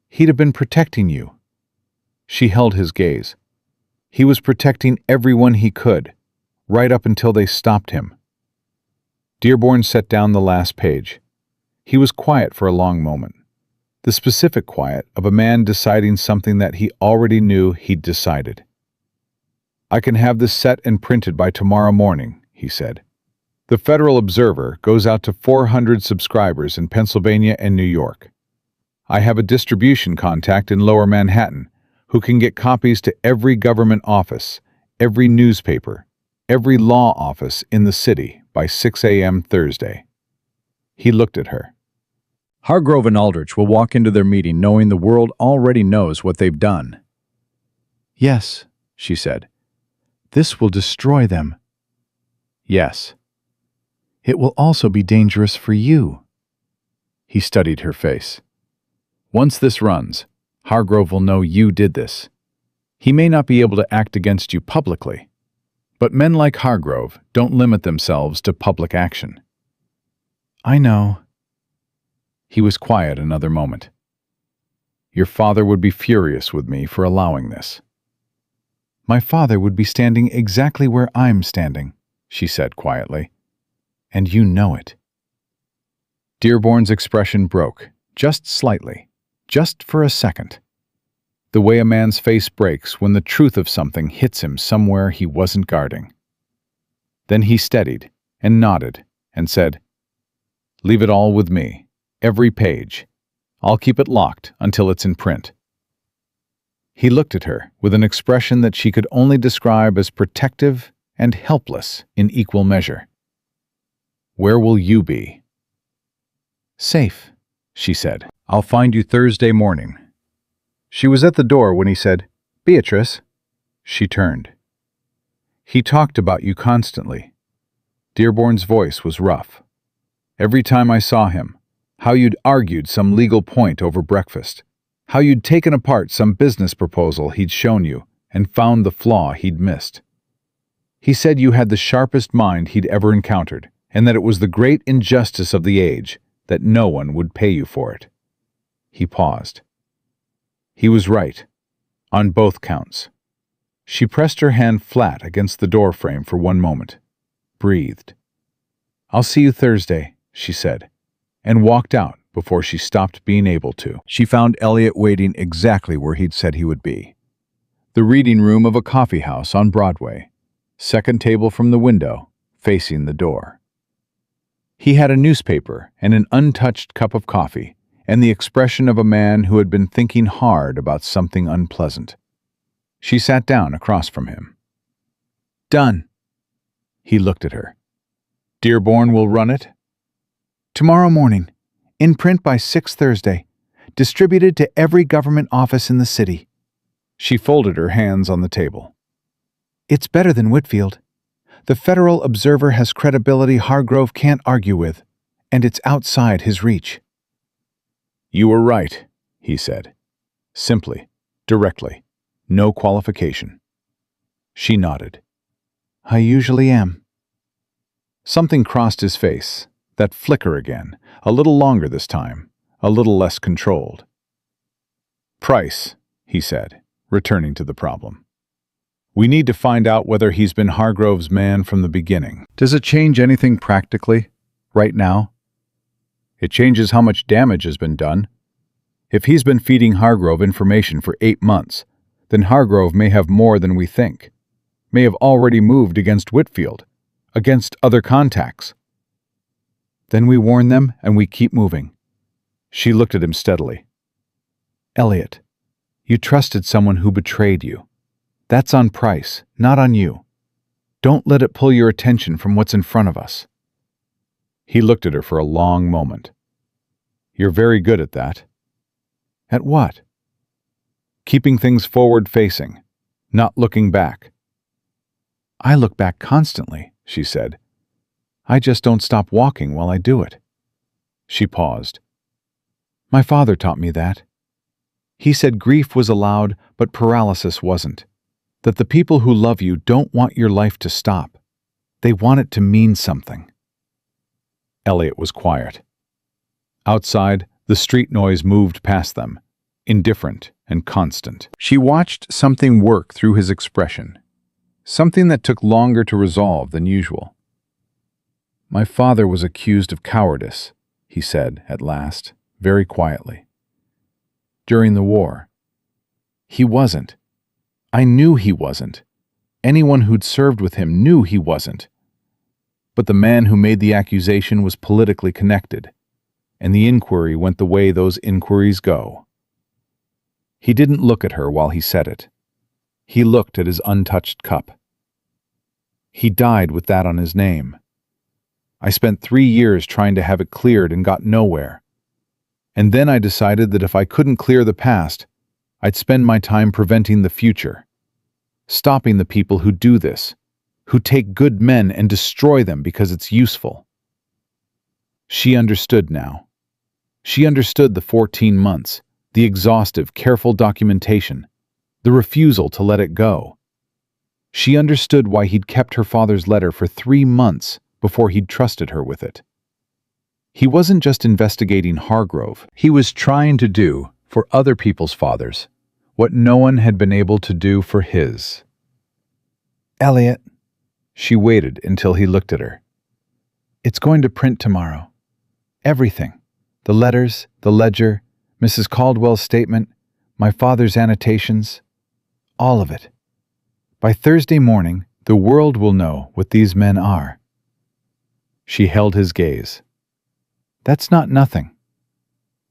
He'd have been protecting you." She held his gaze. He was protecting everyone he could, right up until they stopped him. Dearborn set down the last page. He was quiet for a long moment. The specific quiet of a man deciding something that he already knew he'd decided. "I can have this set and printed by tomorrow morning," he said. "The Federal Observer goes out to 400 subscribers in Pennsylvania and New York. I have a distribution contact in Lower Manhattan who can get copies to every government office, every newspaper, every law office in the city by 6 a.m. Thursday." He looked at her. "Hargrove and Aldrich will walk into their meeting knowing the world already knows what they've done." "Yes," she said. "This will destroy them." "Yes." "It will also be dangerous for you." He studied her face. "Once this runs, Hargrove will know you did this. He may not be able to act against you publicly, but men like Hargrove don't limit themselves to public action." "I know." He was quiet another moment. "Your father would be furious with me for allowing this." "My father would be standing exactly where I'm standing," she said quietly. "And you know it." Dearborn's expression broke, just slightly, just for a second. The way a man's face breaks when the truth of something hits him somewhere he wasn't guarding. Then he steadied and nodded and said, "Leave it all with me. Every page. I'll keep it locked until it's in print." He looked at her with an expression that she could only describe as protective and helpless in equal measure. "Where will you be?" "Safe," she said. "I'll find you Thursday morning." She was at the door when he said, "Beatrice." She turned. "He talked about you constantly." Dearborn's voice was rough. "Every time I saw him, how you'd argued some legal point over breakfast, how you'd taken apart some business proposal he'd shown you and found the flaw he'd missed. He said you had the sharpest mind he'd ever encountered, and that it was the great injustice of the age that no one would pay you for it." He paused. He was right, on both counts. She pressed her hand flat against the doorframe for one moment, breathed. "I'll see you Thursday," she said, and walked out before she stopped being able to. She found Elliot waiting exactly where he'd said he would be. The reading room of a coffee house on Broadway, second table from the window, facing the door. He had a newspaper and an untouched cup of coffee, and the expression of a man who had been thinking hard about something unpleasant. She sat down across from him. "Done." He looked at her. "Dearborn will run it?" "Tomorrow morning. In print by 6 Thursday. Distributed to every government office in the city." She folded her hands on the table. It's better than Whitfield. The Federal Observer has credibility Hargrove can't argue with, and it's outside his reach. You were right, he said. Simply, directly, no qualification. She nodded. I usually am. Something crossed his face, that flicker again, a little longer this time, a little less controlled. Price, he said, returning to the problem. We need to find out whether he's been Hargrove's man from the beginning. Does it change anything practically, right now? It changes how much damage has been done. If he's been feeding Hargrove information for 8 months, then Hargrove may have more than we think, may have already moved against Whitfield, against other contacts. Then we warn them and we keep moving. She looked at him steadily. Elliot, you trusted someone who betrayed you. That's on Price, not on you. Don't let it pull your attention from what's in front of us. He looked at her for a long moment. You're very good at that. At what? Keeping things forward-facing, not looking back. I look back constantly, she said. I just don't stop walking while I do it. She paused. My father taught me that. He said grief was allowed, but paralysis wasn't. That the people who love you don't want your life to stop. They want it to mean something. Elliot was quiet. Outside, the street noise moved past them, indifferent and constant. She watched something work through his expression, something that took longer to resolve than usual. My father was accused of cowardice, he said at last, very quietly. During the war. He wasn't. I knew he wasn't. Anyone who'd served with him knew he wasn't. But the man who made the accusation was politically connected, and the inquiry went the way those inquiries go. He didn't look at her while he said it. He looked at his untouched cup. He died with that on his name. I spent 3 years trying to have it cleared and got nowhere. And then I decided that if I couldn't clear the past, I'd spend my time preventing the future, stopping the people who do this, who take good men and destroy them because it's useful. She understood now. She understood the 14 months, the exhaustive, careful documentation, the refusal to let it go. She understood why he'd kept her father's letter for 3 months before he'd trusted her with it. He wasn't just investigating Hargrove. He was trying to do, for other people's fathers, what no one had been able to do for his. Elliot. She waited until he looked at her. It's going to print tomorrow. Everything. The letters, the ledger, Mrs. Caldwell's statement, my father's annotations. All of it. By Thursday morning, the world will know what these men are. She held his gaze. That's not nothing.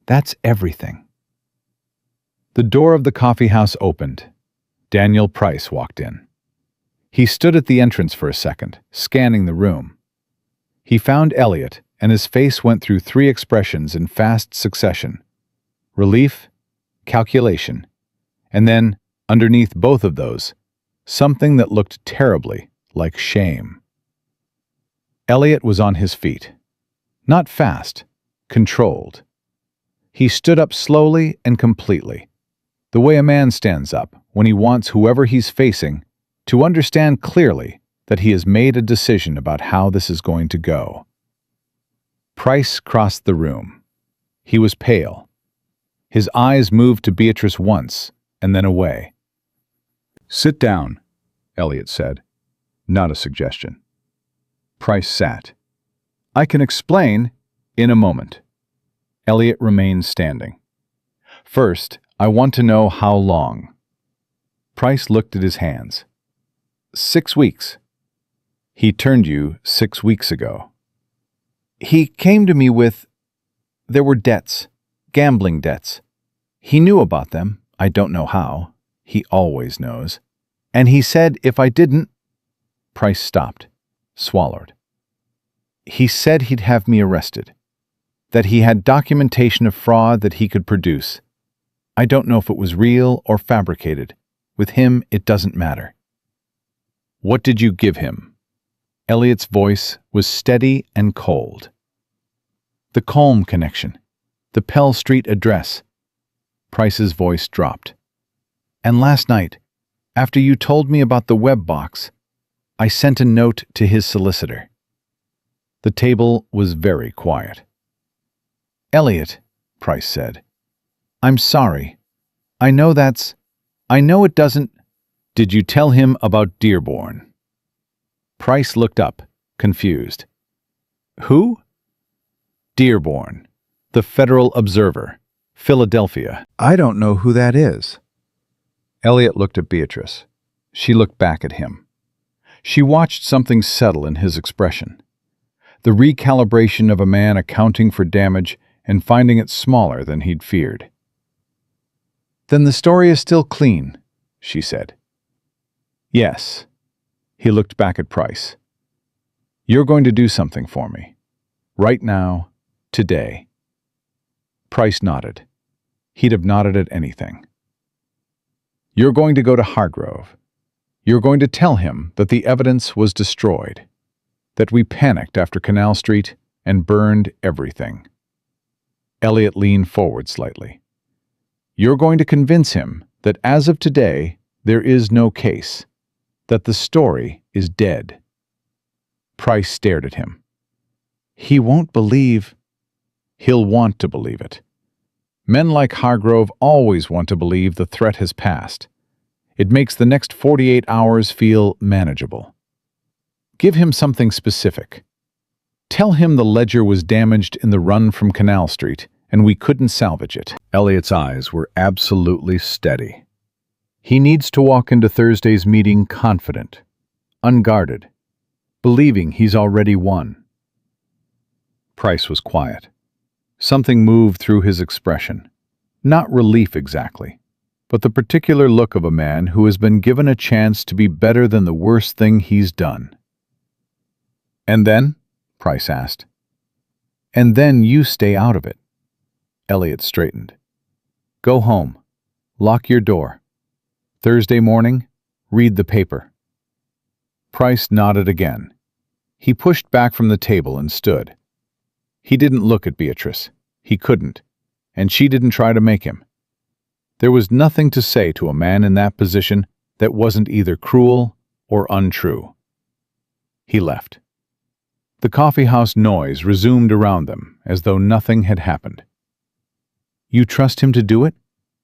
That's everything. The door of the coffee house opened. Daniel Price walked in. He stood at the entrance for a second, scanning the room. He found Elliot, and his face went through 3 expressions in fast succession. Relief, calculation, and then, underneath both of those, something that looked terribly like shame. Elliot was on his feet. Not fast, controlled. He stood up slowly and completely, the way a man stands up when he wants whoever he's facing to understand clearly that he has made a decision about how this is going to go. Price crossed the room. He was pale. His eyes moved to Beatrice once and then away. Sit down, Elliot said. Not a suggestion. Price sat. I can explain in a moment. Elliot remained standing. First, I want to know how long. Price looked at his hands. 6 weeks. He turned you 6 weeks ago. He came to me with... There were debts, gambling debts. He knew about them, I don't know how. He always knows. And he said if I didn't... Price stopped, swallowed. He said he'd have me arrested. That he had documentation of fraud that he could produce. I don't know if it was real or fabricated. With him, it doesn't matter. What did you give him? Elliot's voice was steady and cold. The Colm connection. The Pell Street address. Price's voice dropped. And last night, after you told me about the web box, I sent a note to his solicitor. The table was very quiet. Elliot, Price said, I'm sorry. I know it doesn't. Did you tell him about Dearborn? Price looked up, confused. Who? Dearborn, the Federal Observer, Philadelphia. I don't know who that is. Elliot looked at Beatrice. She looked back at him. She watched something settle in his expression. The recalibration of a man accounting for damage and finding it smaller than he'd feared. Then the story is still clean, she said. Yes. He looked back at Price. You're going to do something for me. Right now, today. Price nodded. He'd have nodded at anything. You're going to go to Hargrove. You're going to tell him that the evidence was destroyed, that we panicked after Canal Street and burned everything. Elliot leaned forward slightly. You're going to convince him that as of today, there is no case, that the story is dead. Price stared at him. He won't believe. He'll want to believe it. Men like Hargrove always want to believe the threat has passed. It makes the next 48 hours feel manageable. Give him something specific. Tell him the ledger was damaged in the run from Canal Street and we couldn't salvage it. Elliot's eyes were absolutely steady. He needs to walk into Thursday's meeting confident, unguarded, believing he's already won. Price was quiet. Something moved through his expression. Not relief exactly, but the particular look of a man who has been given a chance to be better than the worst thing he's done. And then? Price asked. And then you stay out of it. Elliot straightened. Go home. Lock your door. Thursday morning, read the paper. Price nodded again. He pushed back from the table and stood. He didn't look at Beatrice. He couldn't, and she didn't try to make him. There was nothing to say to a man in that position that wasn't either cruel or untrue. He left. The coffeehouse noise resumed around them as though nothing had happened. You trust him to do it?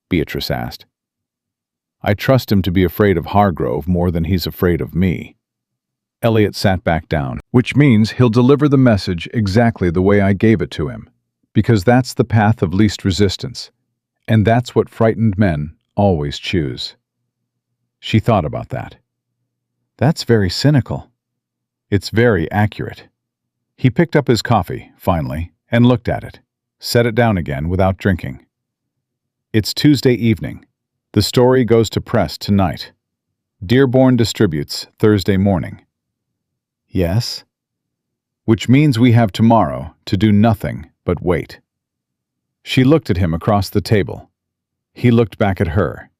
Beatrice asked. I trust him to be afraid of Hargrove more than he's afraid of me. Elliot sat back down, which means he'll deliver the message exactly the way I gave it to him, because that's the path of least resistance, and that's what frightened men always choose. She thought about that. That's very cynical. It's very accurate. He picked up his coffee, finally, and looked at it, set it down again without drinking. It's Tuesday evening. The story goes to press tonight. Dearborn distributes Thursday morning. Yes? Which means we have tomorrow to do nothing but wait. She looked at him across the table. He looked back at her.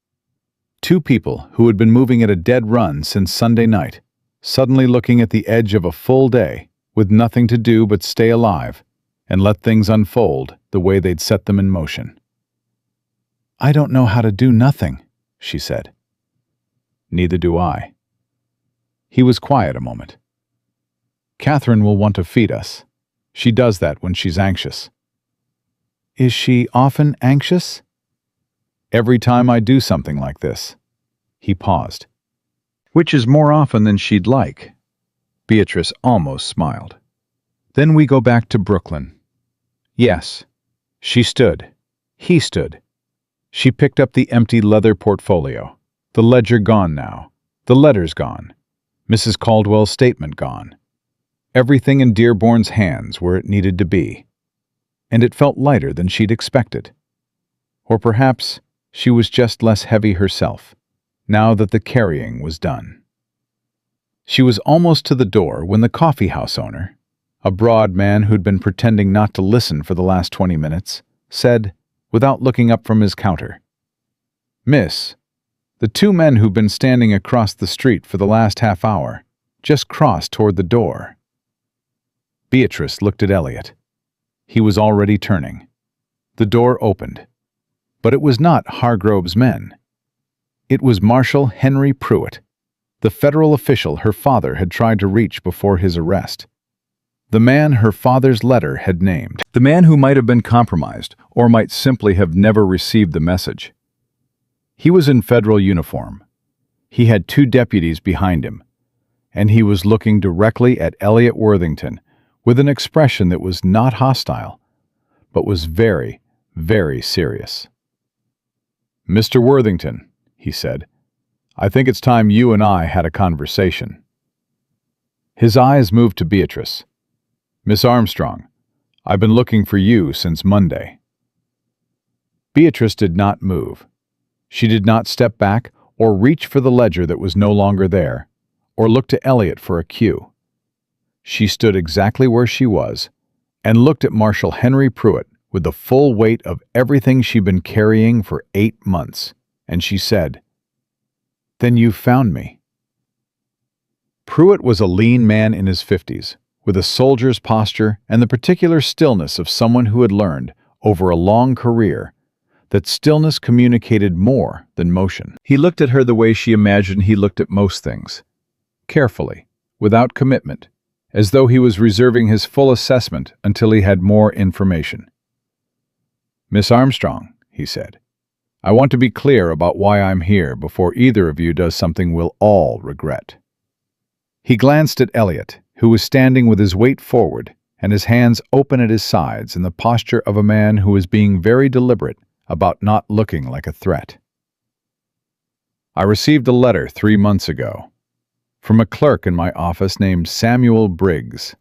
Two people who had been moving at a dead run since Sunday night, suddenly looking at the edge of a full day, with nothing to do but stay alive and let things unfold the way they'd set them in motion. I don't know how to do nothing, she said. Neither do I. He was quiet a moment. Catherine will want to feed us. She does that when she's anxious. Is she often anxious? Every time I do something like this. He paused. Which is more often than she'd like. Beatrice almost smiled. Then we go back to Brooklyn. Yes. She stood. He stood. She picked up the empty leather portfolio. The ledger gone now. The letters gone. Mrs. Caldwell's statement gone. Everything in Dearborn's hands where it needed to be. And it felt lighter than she'd expected. Or perhaps she was just less heavy herself, now that the carrying was done. She was almost to the door when the coffeehouse owner, a broad man who'd been pretending not to listen for the last 20 minutes, said, without looking up from his counter, Miss, The two men who've been standing across the street for the last half hour just crossed toward the door. Beatrice looked at Elliot. He was already turning. The door opened. But it was not Hargrove's men. It was Marshal Henry Pruitt, the federal official her father had tried to reach before his arrest. The man her father's letter had named. The man who might have been compromised, or might simply have never received the message. He was in federal uniform. He had two deputies behind him, and he was looking directly at Elliot Worthington with an expression that was not hostile, but was very, very serious. "Mr. Worthington," he said, "I think it's time you and I had a conversation." His eyes moved to Beatrice. "Miss Armstrong, I've been looking for you since Monday." Beatrice did not move. She did not step back or reach for the ledger that was no longer there, or look to Elliot for a cue. She stood exactly where she was and looked at Marshal Henry Pruitt with the full weight of everything she'd been carrying for 8 months, and she said, "Then you found me." Pruitt was a lean man in his 50s, with a soldier's posture and the particular stillness of someone who had learned, over a long career, that stillness communicated more than motion. He looked at her the way she imagined he looked at most things, carefully, without commitment, as though he was reserving his full assessment until he had more information. "Miss Armstrong," he said, "I want to be clear about why I'm here before either of you does something we'll all regret." He glanced at Elliot, who was standing with his weight forward and his hands open at his sides in the posture of a man who was being very deliberate about not looking like a threat. "I received a letter 3 months ago from a clerk in my office named Samuel Briggs.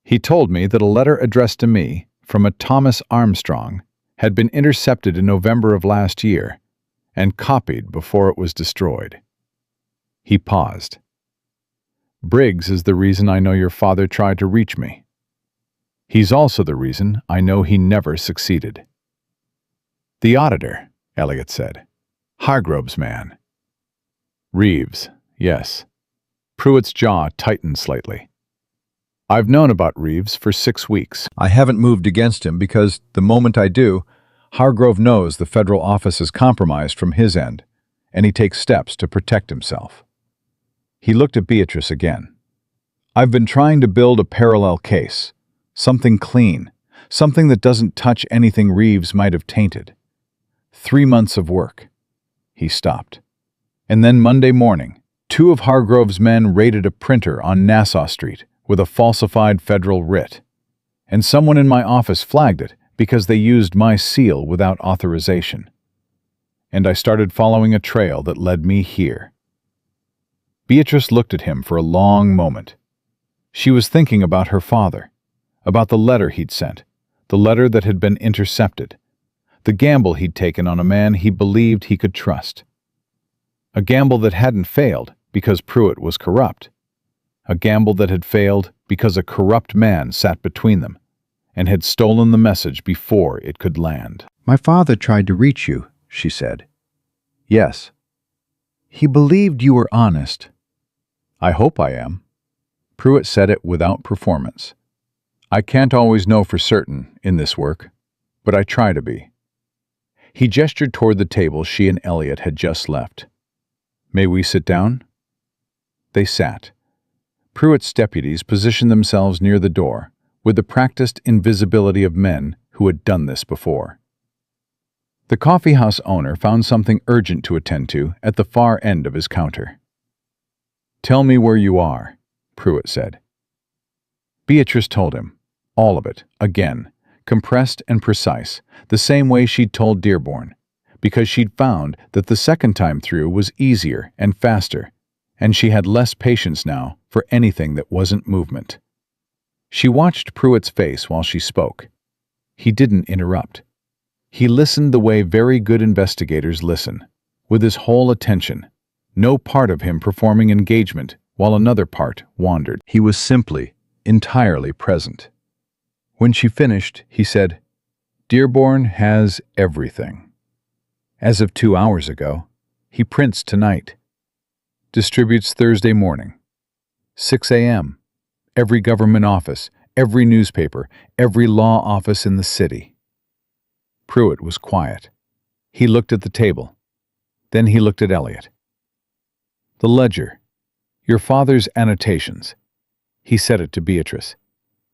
He told me that a letter addressed to me from a Thomas Armstrong had been intercepted in November of last year and copied before it was destroyed." He paused. "Briggs is the reason I know your father tried to reach me. He's also the reason I know he never succeeded." "The auditor," Elliot said. "Hargrove's man." "Reeves, yes." Pruitt's jaw tightened slightly. "I've known about Reeves for 6 weeks. I haven't moved against him because, the moment I do, Hargrove knows the federal office is compromised from his end, and he takes steps to protect himself." He looked at Beatrice again. "I've been trying to build a parallel case, something clean, something that doesn't touch anything Reeves might have tainted. 3 months of work." He stopped. "And then Monday morning, 2 of Hargrove's men raided a printer on Nassau Street with a falsified federal writ, and someone in my office flagged it because they used my seal without authorization. And I started following a trail that led me here." Beatrice looked at him for a long moment. She was thinking about her father, about the letter he'd sent, the letter that had been intercepted, the gamble he'd taken on a man he believed he could trust. A gamble that hadn't failed because Pruitt was corrupt. A gamble that had failed because a corrupt man sat between them and had stolen the message before it could land. "My father tried to reach you," she said. "Yes." "He believed you were honest." "I hope I am." Pruitt said it without performance. "I can't always know for certain in this work, but I try to be." He gestured toward the table she and Elliot had just left. "May we sit down?" They sat. Pruitt's deputies positioned themselves near the door, with the practiced invisibility of men who had done this before. The coffeehouse owner found something urgent to attend to at the far end of his counter. "Tell me where you are," Pruitt said. Beatrice told him, all of it, again, compressed and precise, the same way she'd told Dearborn, because she'd found that the second time through was easier and faster, and she had less patience now for anything that wasn't movement. She watched Pruitt's face while she spoke. He didn't interrupt. He listened the way very good investigators listen, with his whole attention, no part of him performing engagement while another part wandered. He was simply, entirely present. When she finished, he said, "Dearborn has everything." As of 2 hours ago, He prints tonight. Distributes Thursday morning. 6 a.m. Every government office, every newspaper, every law office in the city. Pruitt was quiet. He looked at the table. Then he looked at Elliot. The ledger. Your father's annotations. He said it to Beatrice.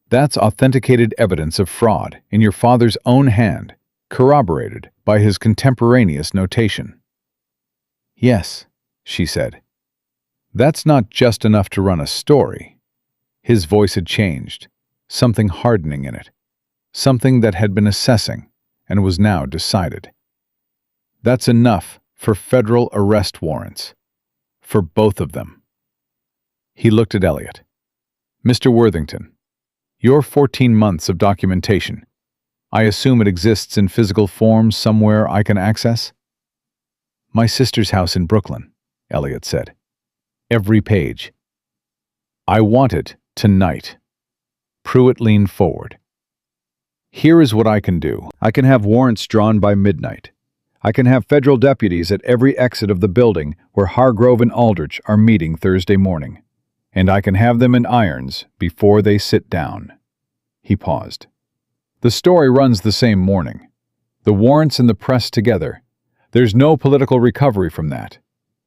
That's authenticated evidence of fraud in your father's own hand, corroborated by his contemporaneous notation. Yes, she said. That's not just enough to run a story. His voice had changed, something hardening in it, something that had been assessing and was now decided. That's enough for federal arrest warrants. For both of them. He looked at Elliot. Mr. Worthington, your 14 months of documentation, I assume it exists in physical form somewhere I can access? My sister's house in Brooklyn, Elliot said. Every page. I want it tonight. Pruitt leaned forward. Here is what I can do. I can have warrants drawn by midnight. I can have federal deputies at every exit of the building where Hargrove and Aldrich are meeting Thursday morning. And I can have them in irons before they sit down. He paused. The story runs the same morning. The warrants and the press together. There's no political recovery from that.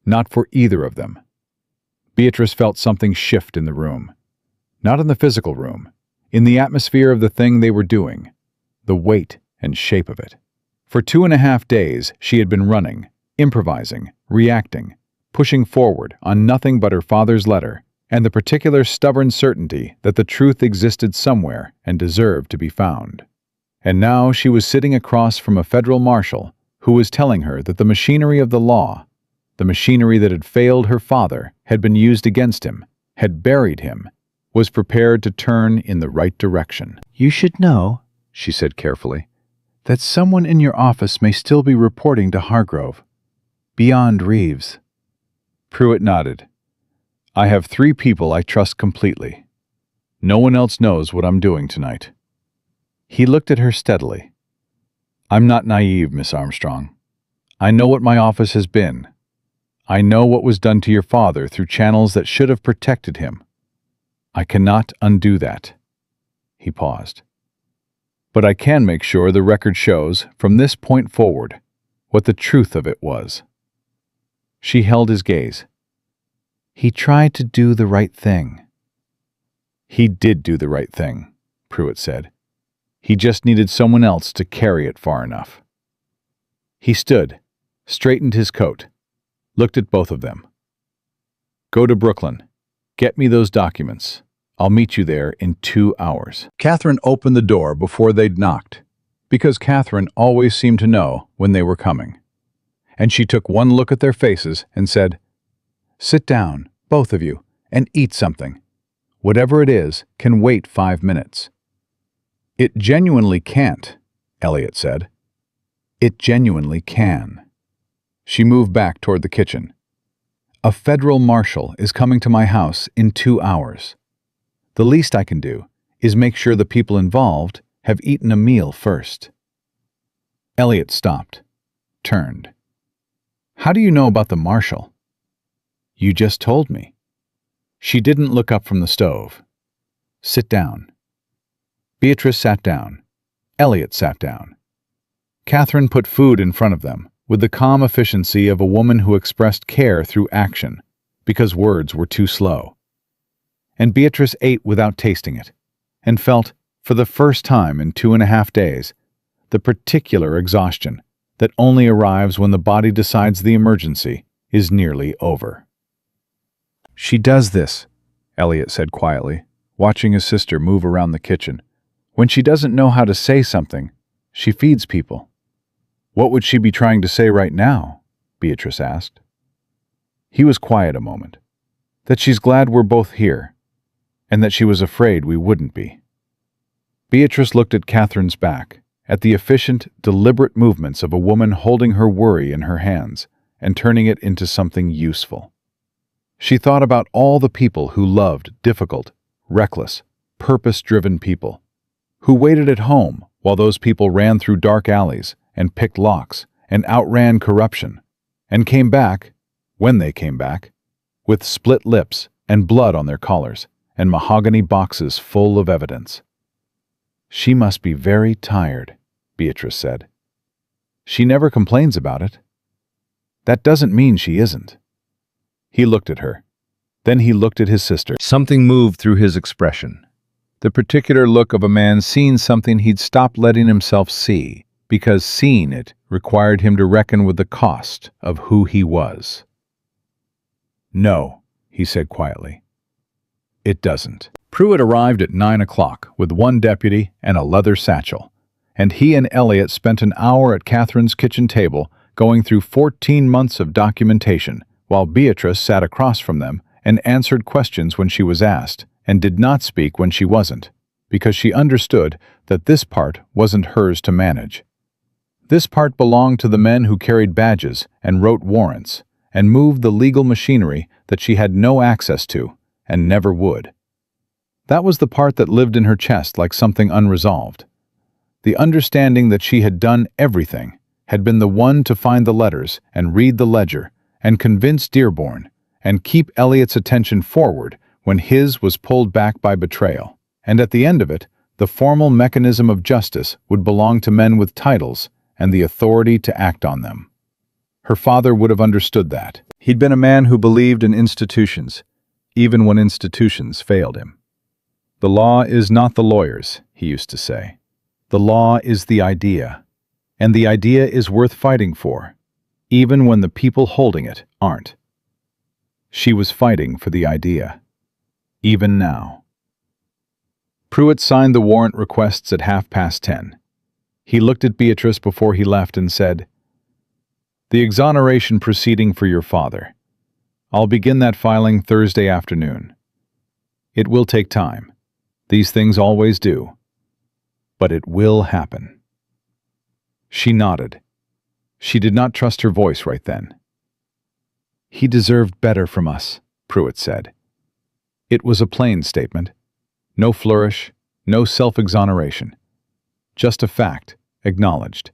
Not for either of them. Beatrice felt something shift in the room. Not in the physical room. In the atmosphere of the thing they were doing. The weight and shape of it. For 2.5 days she had been running, improvising, reacting, pushing forward on nothing but her father's letter, and the particular stubborn certainty that the truth existed somewhere and deserved to be found. And now she was sitting across from a federal marshal who was telling her that the machinery of the law, the machinery that had failed her father, had been used against him, had buried him, was prepared to turn in the right direction. You should know, she said carefully, that someone in your office may still be reporting to Hargrove. Beyond Reeves. Pruitt nodded. I have 3 people I trust completely. No one else knows what I'm doing tonight. He looked at her steadily. I'm not naive, Miss Armstrong. I know what my office has been. I know what was done to your father through channels that should have protected him. I cannot undo that. He paused. But I can make sure the record shows, from this point forward, what the truth of it was. She held his gaze. He tried to do the right thing. He did do the right thing, Pruitt said. He just needed someone else to carry it far enough. He stood, straightened his coat, looked at both of them. Go to Brooklyn. Get me those documents. I'll meet you there in 2 hours. Catherine opened the door before they'd knocked, because Catherine always seemed to know when they were coming. And she took one look at their faces and said, Sit down, both of you, and eat something. Whatever it is can wait 5 minutes. It genuinely can't, Elliot said. It genuinely can. She moved back toward the kitchen. A federal marshal is coming to my house in 2 hours. The least I can do is make sure the people involved have eaten a meal first. Elliot stopped, turned. How do you know about the marshal? You just told me. She didn't look up from the stove. Sit down. Beatrice sat down. Elliot sat down. Catherine put food in front of them with the calm efficiency of a woman who expressed care through action because words were too slow. And Beatrice ate without tasting it and felt, for the first time in 2.5 days, the particular exhaustion that only arrives when the body decides the emergency is nearly over. She does this, Elliot said quietly, watching his sister move around the kitchen. When she doesn't know how to say something, she feeds people. What would she be trying to say right now? Beatrice asked. He was quiet a moment. That she's glad we're both here, and that she was afraid we wouldn't be. Beatrice looked at Catherine's back, at the efficient, deliberate movements of a woman holding her worry in her hands and turning it into something useful. She thought about all the people who loved difficult, reckless, purpose-driven people, who waited at home while those people ran through dark alleys and picked locks and outran corruption, and came back, when they came back, with split lips and blood on their collars and mahogany boxes full of evidence. "She must be very tired," Beatrice said. "She never complains about it." "That doesn't mean she isn't." He looked at her. Then he looked at his sister. Something moved through his expression. The particular look of a man seeing something he'd stopped letting himself see, because seeing it required him to reckon with the cost of who he was. "No," he said quietly. "It doesn't." Pruitt arrived at 9 o'clock with one deputy and a leather satchel, and he and Elliot spent an hour at Catherine's kitchen table going through 14 months of documentation, while Beatrice sat across from them and answered questions when she was asked, and did not speak when she wasn't, because she understood that this part wasn't hers to manage. This part belonged to the men who carried badges and wrote warrants, and moved the legal machinery that she had no access to, and never would. That was the part that lived in her chest like something unresolved. The understanding that she had done everything, had been the one to find the letters and read the ledger, and convince Dearborn, and keep Elliot's attention forward when his was pulled back by betrayal. And at the end of it, the formal mechanism of justice would belong to men with titles and the authority to act on them. Her father would have understood that. He'd been a man who believed in institutions, even when institutions failed him. "The law is not the lawyers," he used to say. "The law is the idea, and the idea is worth fighting for, even when the people holding it aren't." She was fighting for the idea, even now. Pruitt signed the warrant requests at 10:30. He looked at Beatrice before he left and said, "The exoneration proceeding for your father. I'll begin that filing Thursday afternoon. It will take time. These things always do. But it will happen." She nodded. She did not trust her voice right then. "He deserved better from us," Pruitt said. It was a plain statement. No flourish, no self-exoneration. Just a fact, acknowledged.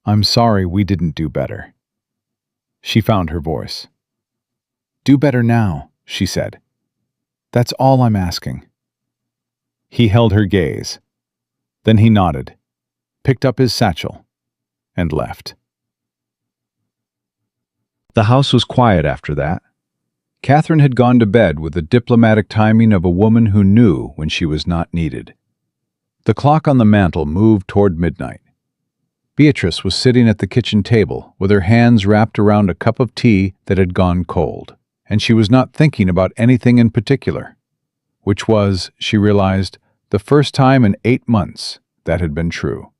"I'm sorry we didn't do better." She found her voice. "Do better now," she said. "That's all I'm asking." He held her gaze. Then he nodded, picked up his satchel, and left. The house was quiet after that. Catherine had gone to bed with the diplomatic timing of a woman who knew when she was not needed. The clock on the mantel moved toward midnight. Beatrice was sitting at the kitchen table with her hands wrapped around a cup of tea that had gone cold, and she was not thinking about anything in particular, which was, she realized, the first time in 8 months that had been true.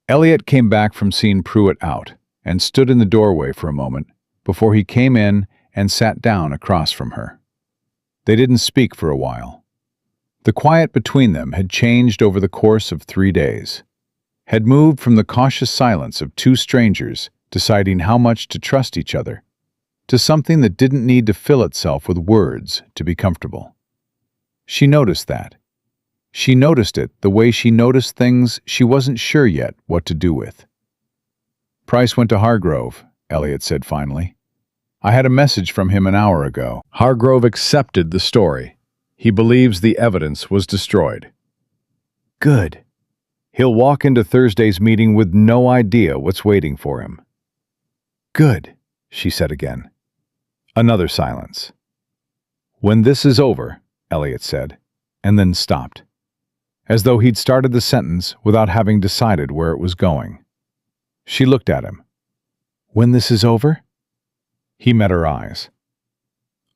Elliot came back from seeing Pruitt out and stood in the doorway for a moment before he came in and sat down across from her. They didn't speak for a while. The quiet between them had changed over the course of 3 days, had moved from the cautious silence of two strangers deciding how much to trust each other, to something that didn't need to fill itself with words to be comfortable. She noticed that. She noticed it the way she noticed things she wasn't sure yet what to do with. "Price went to Hargrove," Elliot said finally. "I had a message from him an hour ago. Hargrove accepted the story. He believes the evidence was destroyed." "Good." "He'll walk into Thursday's meeting with no idea what's waiting for him." "Good," she said again. Another silence. "When this is over," Elliot said, and then stopped, as though he'd started the sentence without having decided where it was going. She looked at him. "When this is over?" He met her eyes.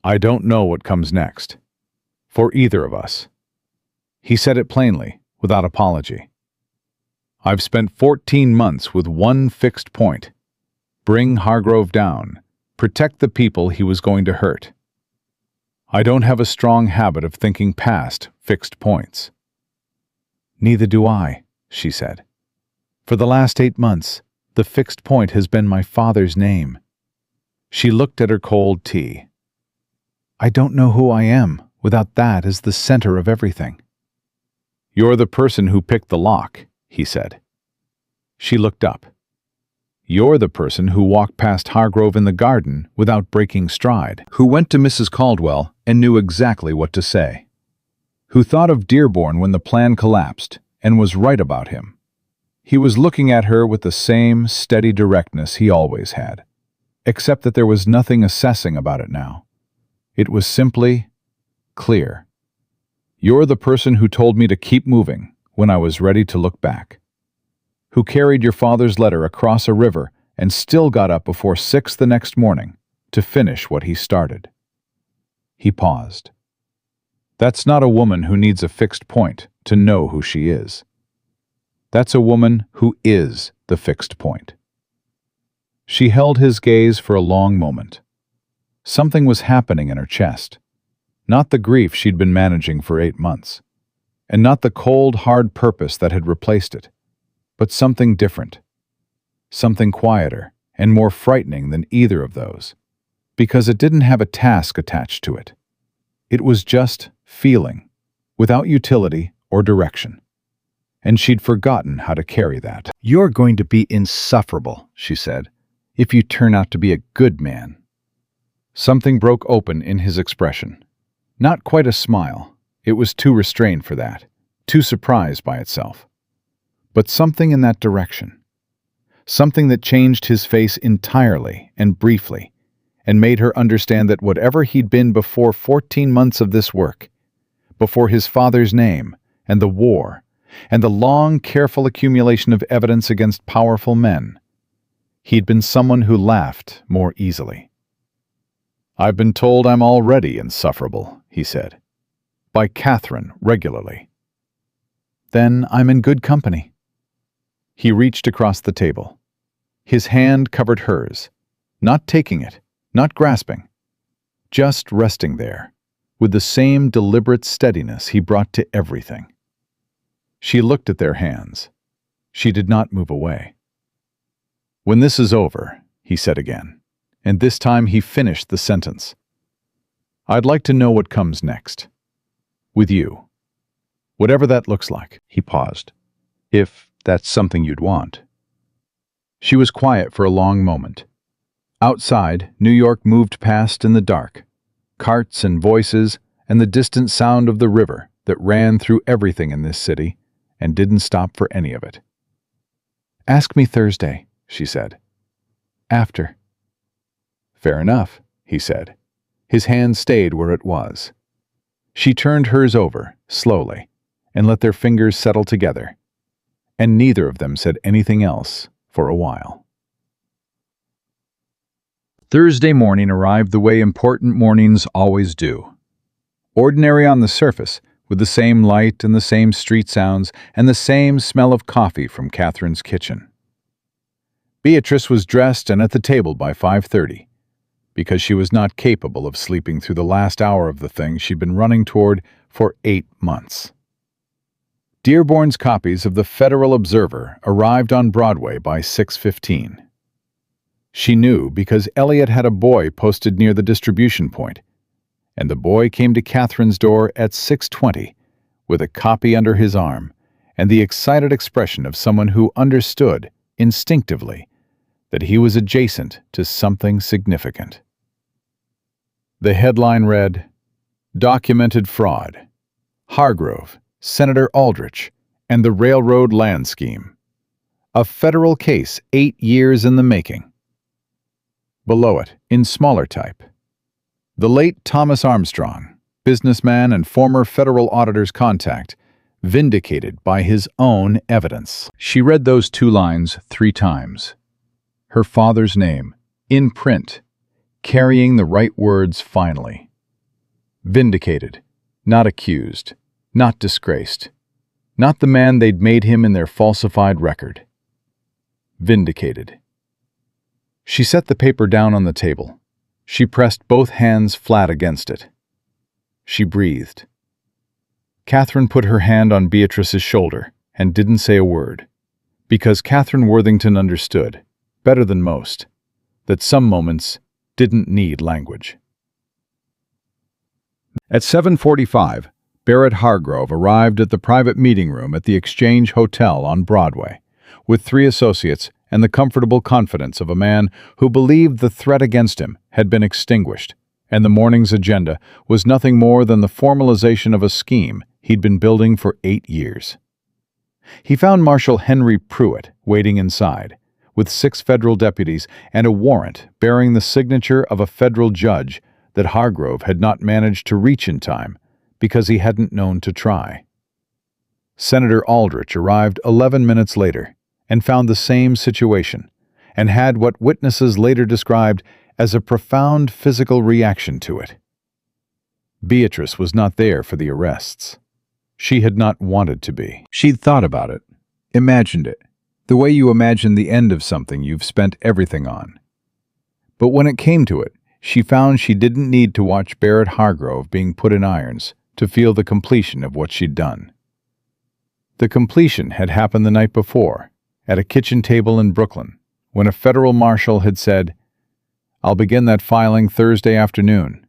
"I don't know what comes next. For either of us." He said it plainly, without apology. "I've spent 14 months with one fixed point. Bring Hargrove down. Protect the people he was going to hurt. I don't have a strong habit of thinking past fixed points." "Neither do I," she said. "For the last 8 months, the fixed point has been my father's name." She looked at her cold tea. "I don't know who I am without that as the center of everything." "You're the person who picked the lock," he said. She looked up. You're the person who walked past Hargrove in the garden without breaking stride, who went to Mrs. Caldwell and knew exactly what to say, who thought of Dearborn when the plan collapsed and was right about him. He was looking at her with the same steady directness he always had, except that there was nothing assessing about it now. It was simply clear. You're the person who told me to keep moving when I was ready to look back, who carried your father's letter across a river and still got up before 6 the next morning to finish what he started. He paused. That's not a woman who needs a fixed point to know who she is. That's a woman who is the fixed point. She held his gaze for a long moment. Something was happening in her chest. Not the grief she'd been managing for 8 months, and not the cold, hard purpose that had replaced it, but something different, something quieter and more frightening than either of those, because it didn't have a task attached to it. It was just feeling, without utility or direction. And she'd forgotten how to carry that. "You're going to be insufferable," she said, "if you turn out to be a good man." Something broke open in his expression. Not quite a smile. It was too restrained for that, too surprised by itself. But something in that direction. Something that changed his face entirely and briefly, and made her understand that whatever he'd been before 14 months of this work, before his father's name and the war, and the long, careful accumulation of evidence against powerful men, he'd been someone who laughed more easily. "I've been told I'm already insufferable," he said. "By Catherine regularly." "Then I'm in good company." He reached across the table. His hand covered hers, not taking it, not grasping, just resting there, with the same deliberate steadiness he brought to everything. She looked at their hands. She did not move away. "When this is over," he said again, and this time he finished the sentence, "I'd like to know what comes next. With you. Whatever that looks like." He paused. "If that's something you'd want." She was quiet for a long moment. Outside, New York moved past in the dark. Carts and voices and the distant sound of the river that ran through everything in this city and didn't stop for any of it. "Ask me Thursday," she said. "After." "Fair enough," he said. His hand stayed where it was. She turned hers over, slowly, and let their fingers settle together, and neither of them said anything else for a while. Thursday morning arrived the way important mornings always do. Ordinary on the surface, with the same light and the same street sounds and the same smell of coffee from Catherine's kitchen. Beatrice was dressed and at the table by 5:30, because she was not capable of sleeping through the last hour of the thing she'd been running toward for 8 months. Dearborn's copies of the Federal Observer arrived on Broadway by 6:15. She knew because Elliot had a boy posted near the distribution point, and the boy came to Catherine's door at 6:20 with a copy under his arm and the excited expression of someone who understood, instinctively, that he was adjacent to something significant. The headline read, "Documented Fraud. Hargrove, Senator Aldrich, and the Railroad Land Scheme. A federal case 8 years in the making." Below it, in smaller type, "The late Thomas Armstrong, businessman and former federal auditor's contact, vindicated by his own evidence." She read those 2 lines 3 times. Her father's name, in print, carrying the right words finally. Vindicated, not accused, not disgraced, not the man they'd made him in their falsified record. Vindicated. She set the paper down on the table. She pressed both hands flat against it. She breathed. Catherine put her hand on Beatrice's shoulder and didn't say a word, because Catherine Worthington understood, better than most, that some moments didn't need language. At 7:45, Barrett Hargrove arrived at the private meeting room at the Exchange Hotel on Broadway, with 3 associates and the comfortable confidence of a man who believed the threat against him had been extinguished, and the morning's agenda was nothing more than the formalization of a scheme he'd been building for 8 years. He found Marshal Henry Pruitt waiting inside, with 6 federal deputies and a warrant bearing the signature of a federal judge that Hargrove had not managed to reach in time because he hadn't known to try. Senator Aldrich arrived 11 minutes later and found the same situation, and had what witnesses later described as a profound physical reaction to it. Beatrice was not there for the arrests. She had not wanted to be. She'd thought about it, imagined it, the way you imagine the end of something you've spent everything on. But when it came to it, she found she didn't need to watch Barrett Hargrove being put in irons to feel the completion of what she'd done. The completion had happened the night before, at a kitchen table in Brooklyn, when a federal marshal had said, "I'll begin that filing Thursday afternoon,"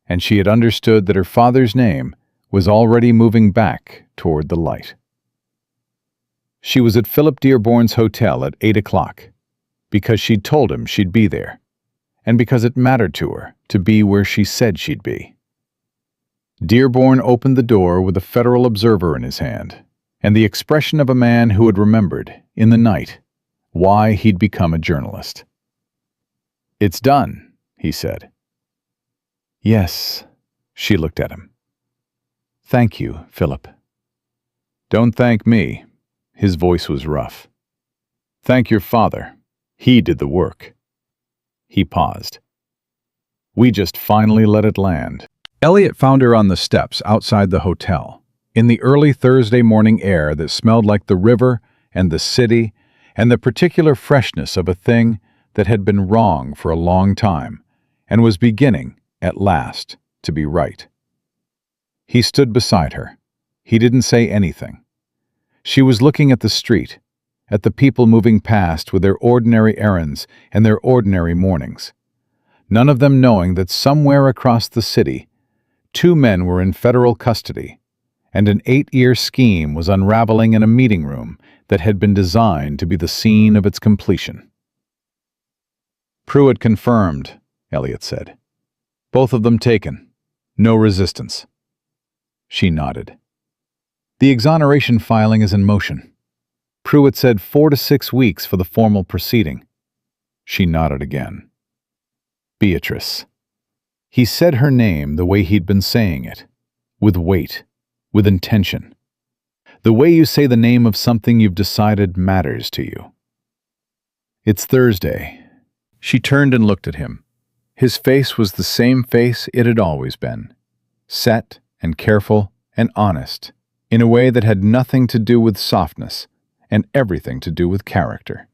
and she had understood that her father's name was already moving back toward the light. She was at Philip Dearborn's hotel at 8 o'clock, because she'd told him she'd be there, and because it mattered to her to be where she said she'd be. Dearborn opened the door with a Federal Observer in his hand, and the expression of a man who had remembered, in the night, why he'd become a journalist. "It's done," he said. "Yes," she looked at him. "Thank you, Philip." "Don't thank me." His voice was rough. "Thank your father. He did the work." He paused. "We just finally let it land." Elliot found her on the steps outside the hotel, in the early Thursday morning air that smelled like the river and the city and the particular freshness of a thing that had been wrong for a long time and was beginning, at last, to be right. He stood beside her. He didn't say anything. She was looking at the street, at the people moving past with their ordinary errands and their ordinary mornings, none of them knowing that somewhere across the city 2 men were in federal custody, and an 8-year scheme was unraveling in a meeting room that had been designed to be the scene of its completion. "Pruitt confirmed," Elliot said. "Both of them taken. No resistance." She nodded. "The exoneration filing is in motion." Pruitt said 4 to 6 weeks for the formal proceeding. She nodded again. "Beatrice." He said her name the way he'd been saying it, with weight, with intention. The way you say the name of something you've decided matters to you. "It's Thursday." She turned and looked at him. His face was the same face it had always been, set and careful and honest, in a way that had nothing to do with softness and everything to do with character.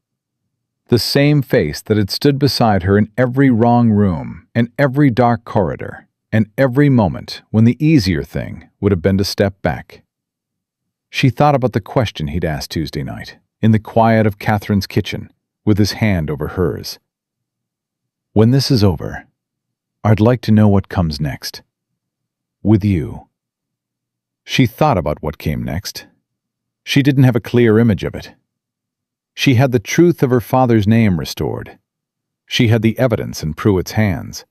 The same face that had stood beside her in every wrong room and every dark corridor and every moment when the easier thing would have been to step back. She thought about the question he'd asked Tuesday night, in the quiet of Catherine's kitchen, with his hand over hers. "When this is over, I'd like to know what comes next. With you." She thought about what came next. She didn't have a clear image of it. She had the truth of her father's name restored. She had the evidence in Pruitt's hands.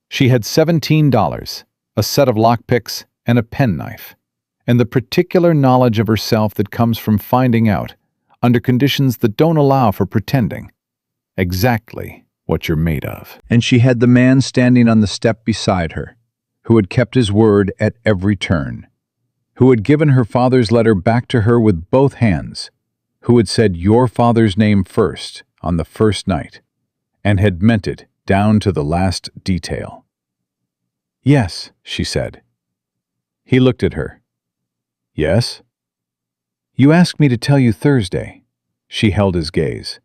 She had $17, a set of lockpicks, and a penknife, and the particular knowledge of herself that comes from finding out, under conditions that don't allow for pretending, exactly what you're made of. And she had the man standing on the step beside her, who had kept his word at every turn, who had given her father's letter back to her with both hands, who had said your father's name first on the first night, and had meant it down to the last detail. "Yes," she said. He looked at her. "Yes?" "You asked me to tell you Thursday." She held his gaze.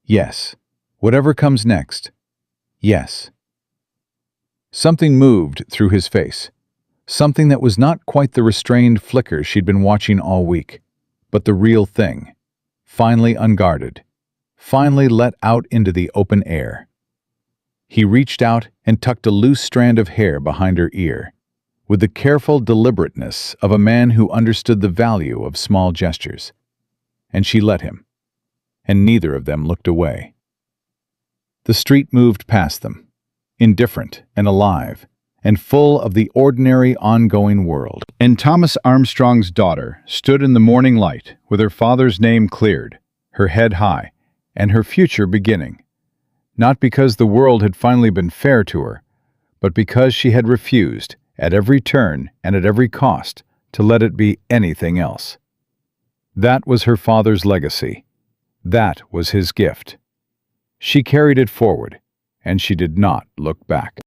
"Yes. Whatever comes next. Yes." Something moved through his face, something that was not quite the restrained flicker she'd been watching all week, but the real thing, finally unguarded, finally let out into the open air. He reached out and tucked a loose strand of hair behind her ear, with the careful deliberateness of a man who understood the value of small gestures. And she let him. and neither of them looked away. The street moved past them, indifferent and alive, and full of the ordinary ongoing world. And Thomas Armstrong's daughter stood in the morning light with her father's name cleared, her head high, and her future beginning. Not because the world had finally been fair to her, but because she had refused, at every turn and at every cost, to let it be anything else. That was her father's legacy. That was his gift. She carried it forward, and she did not look back.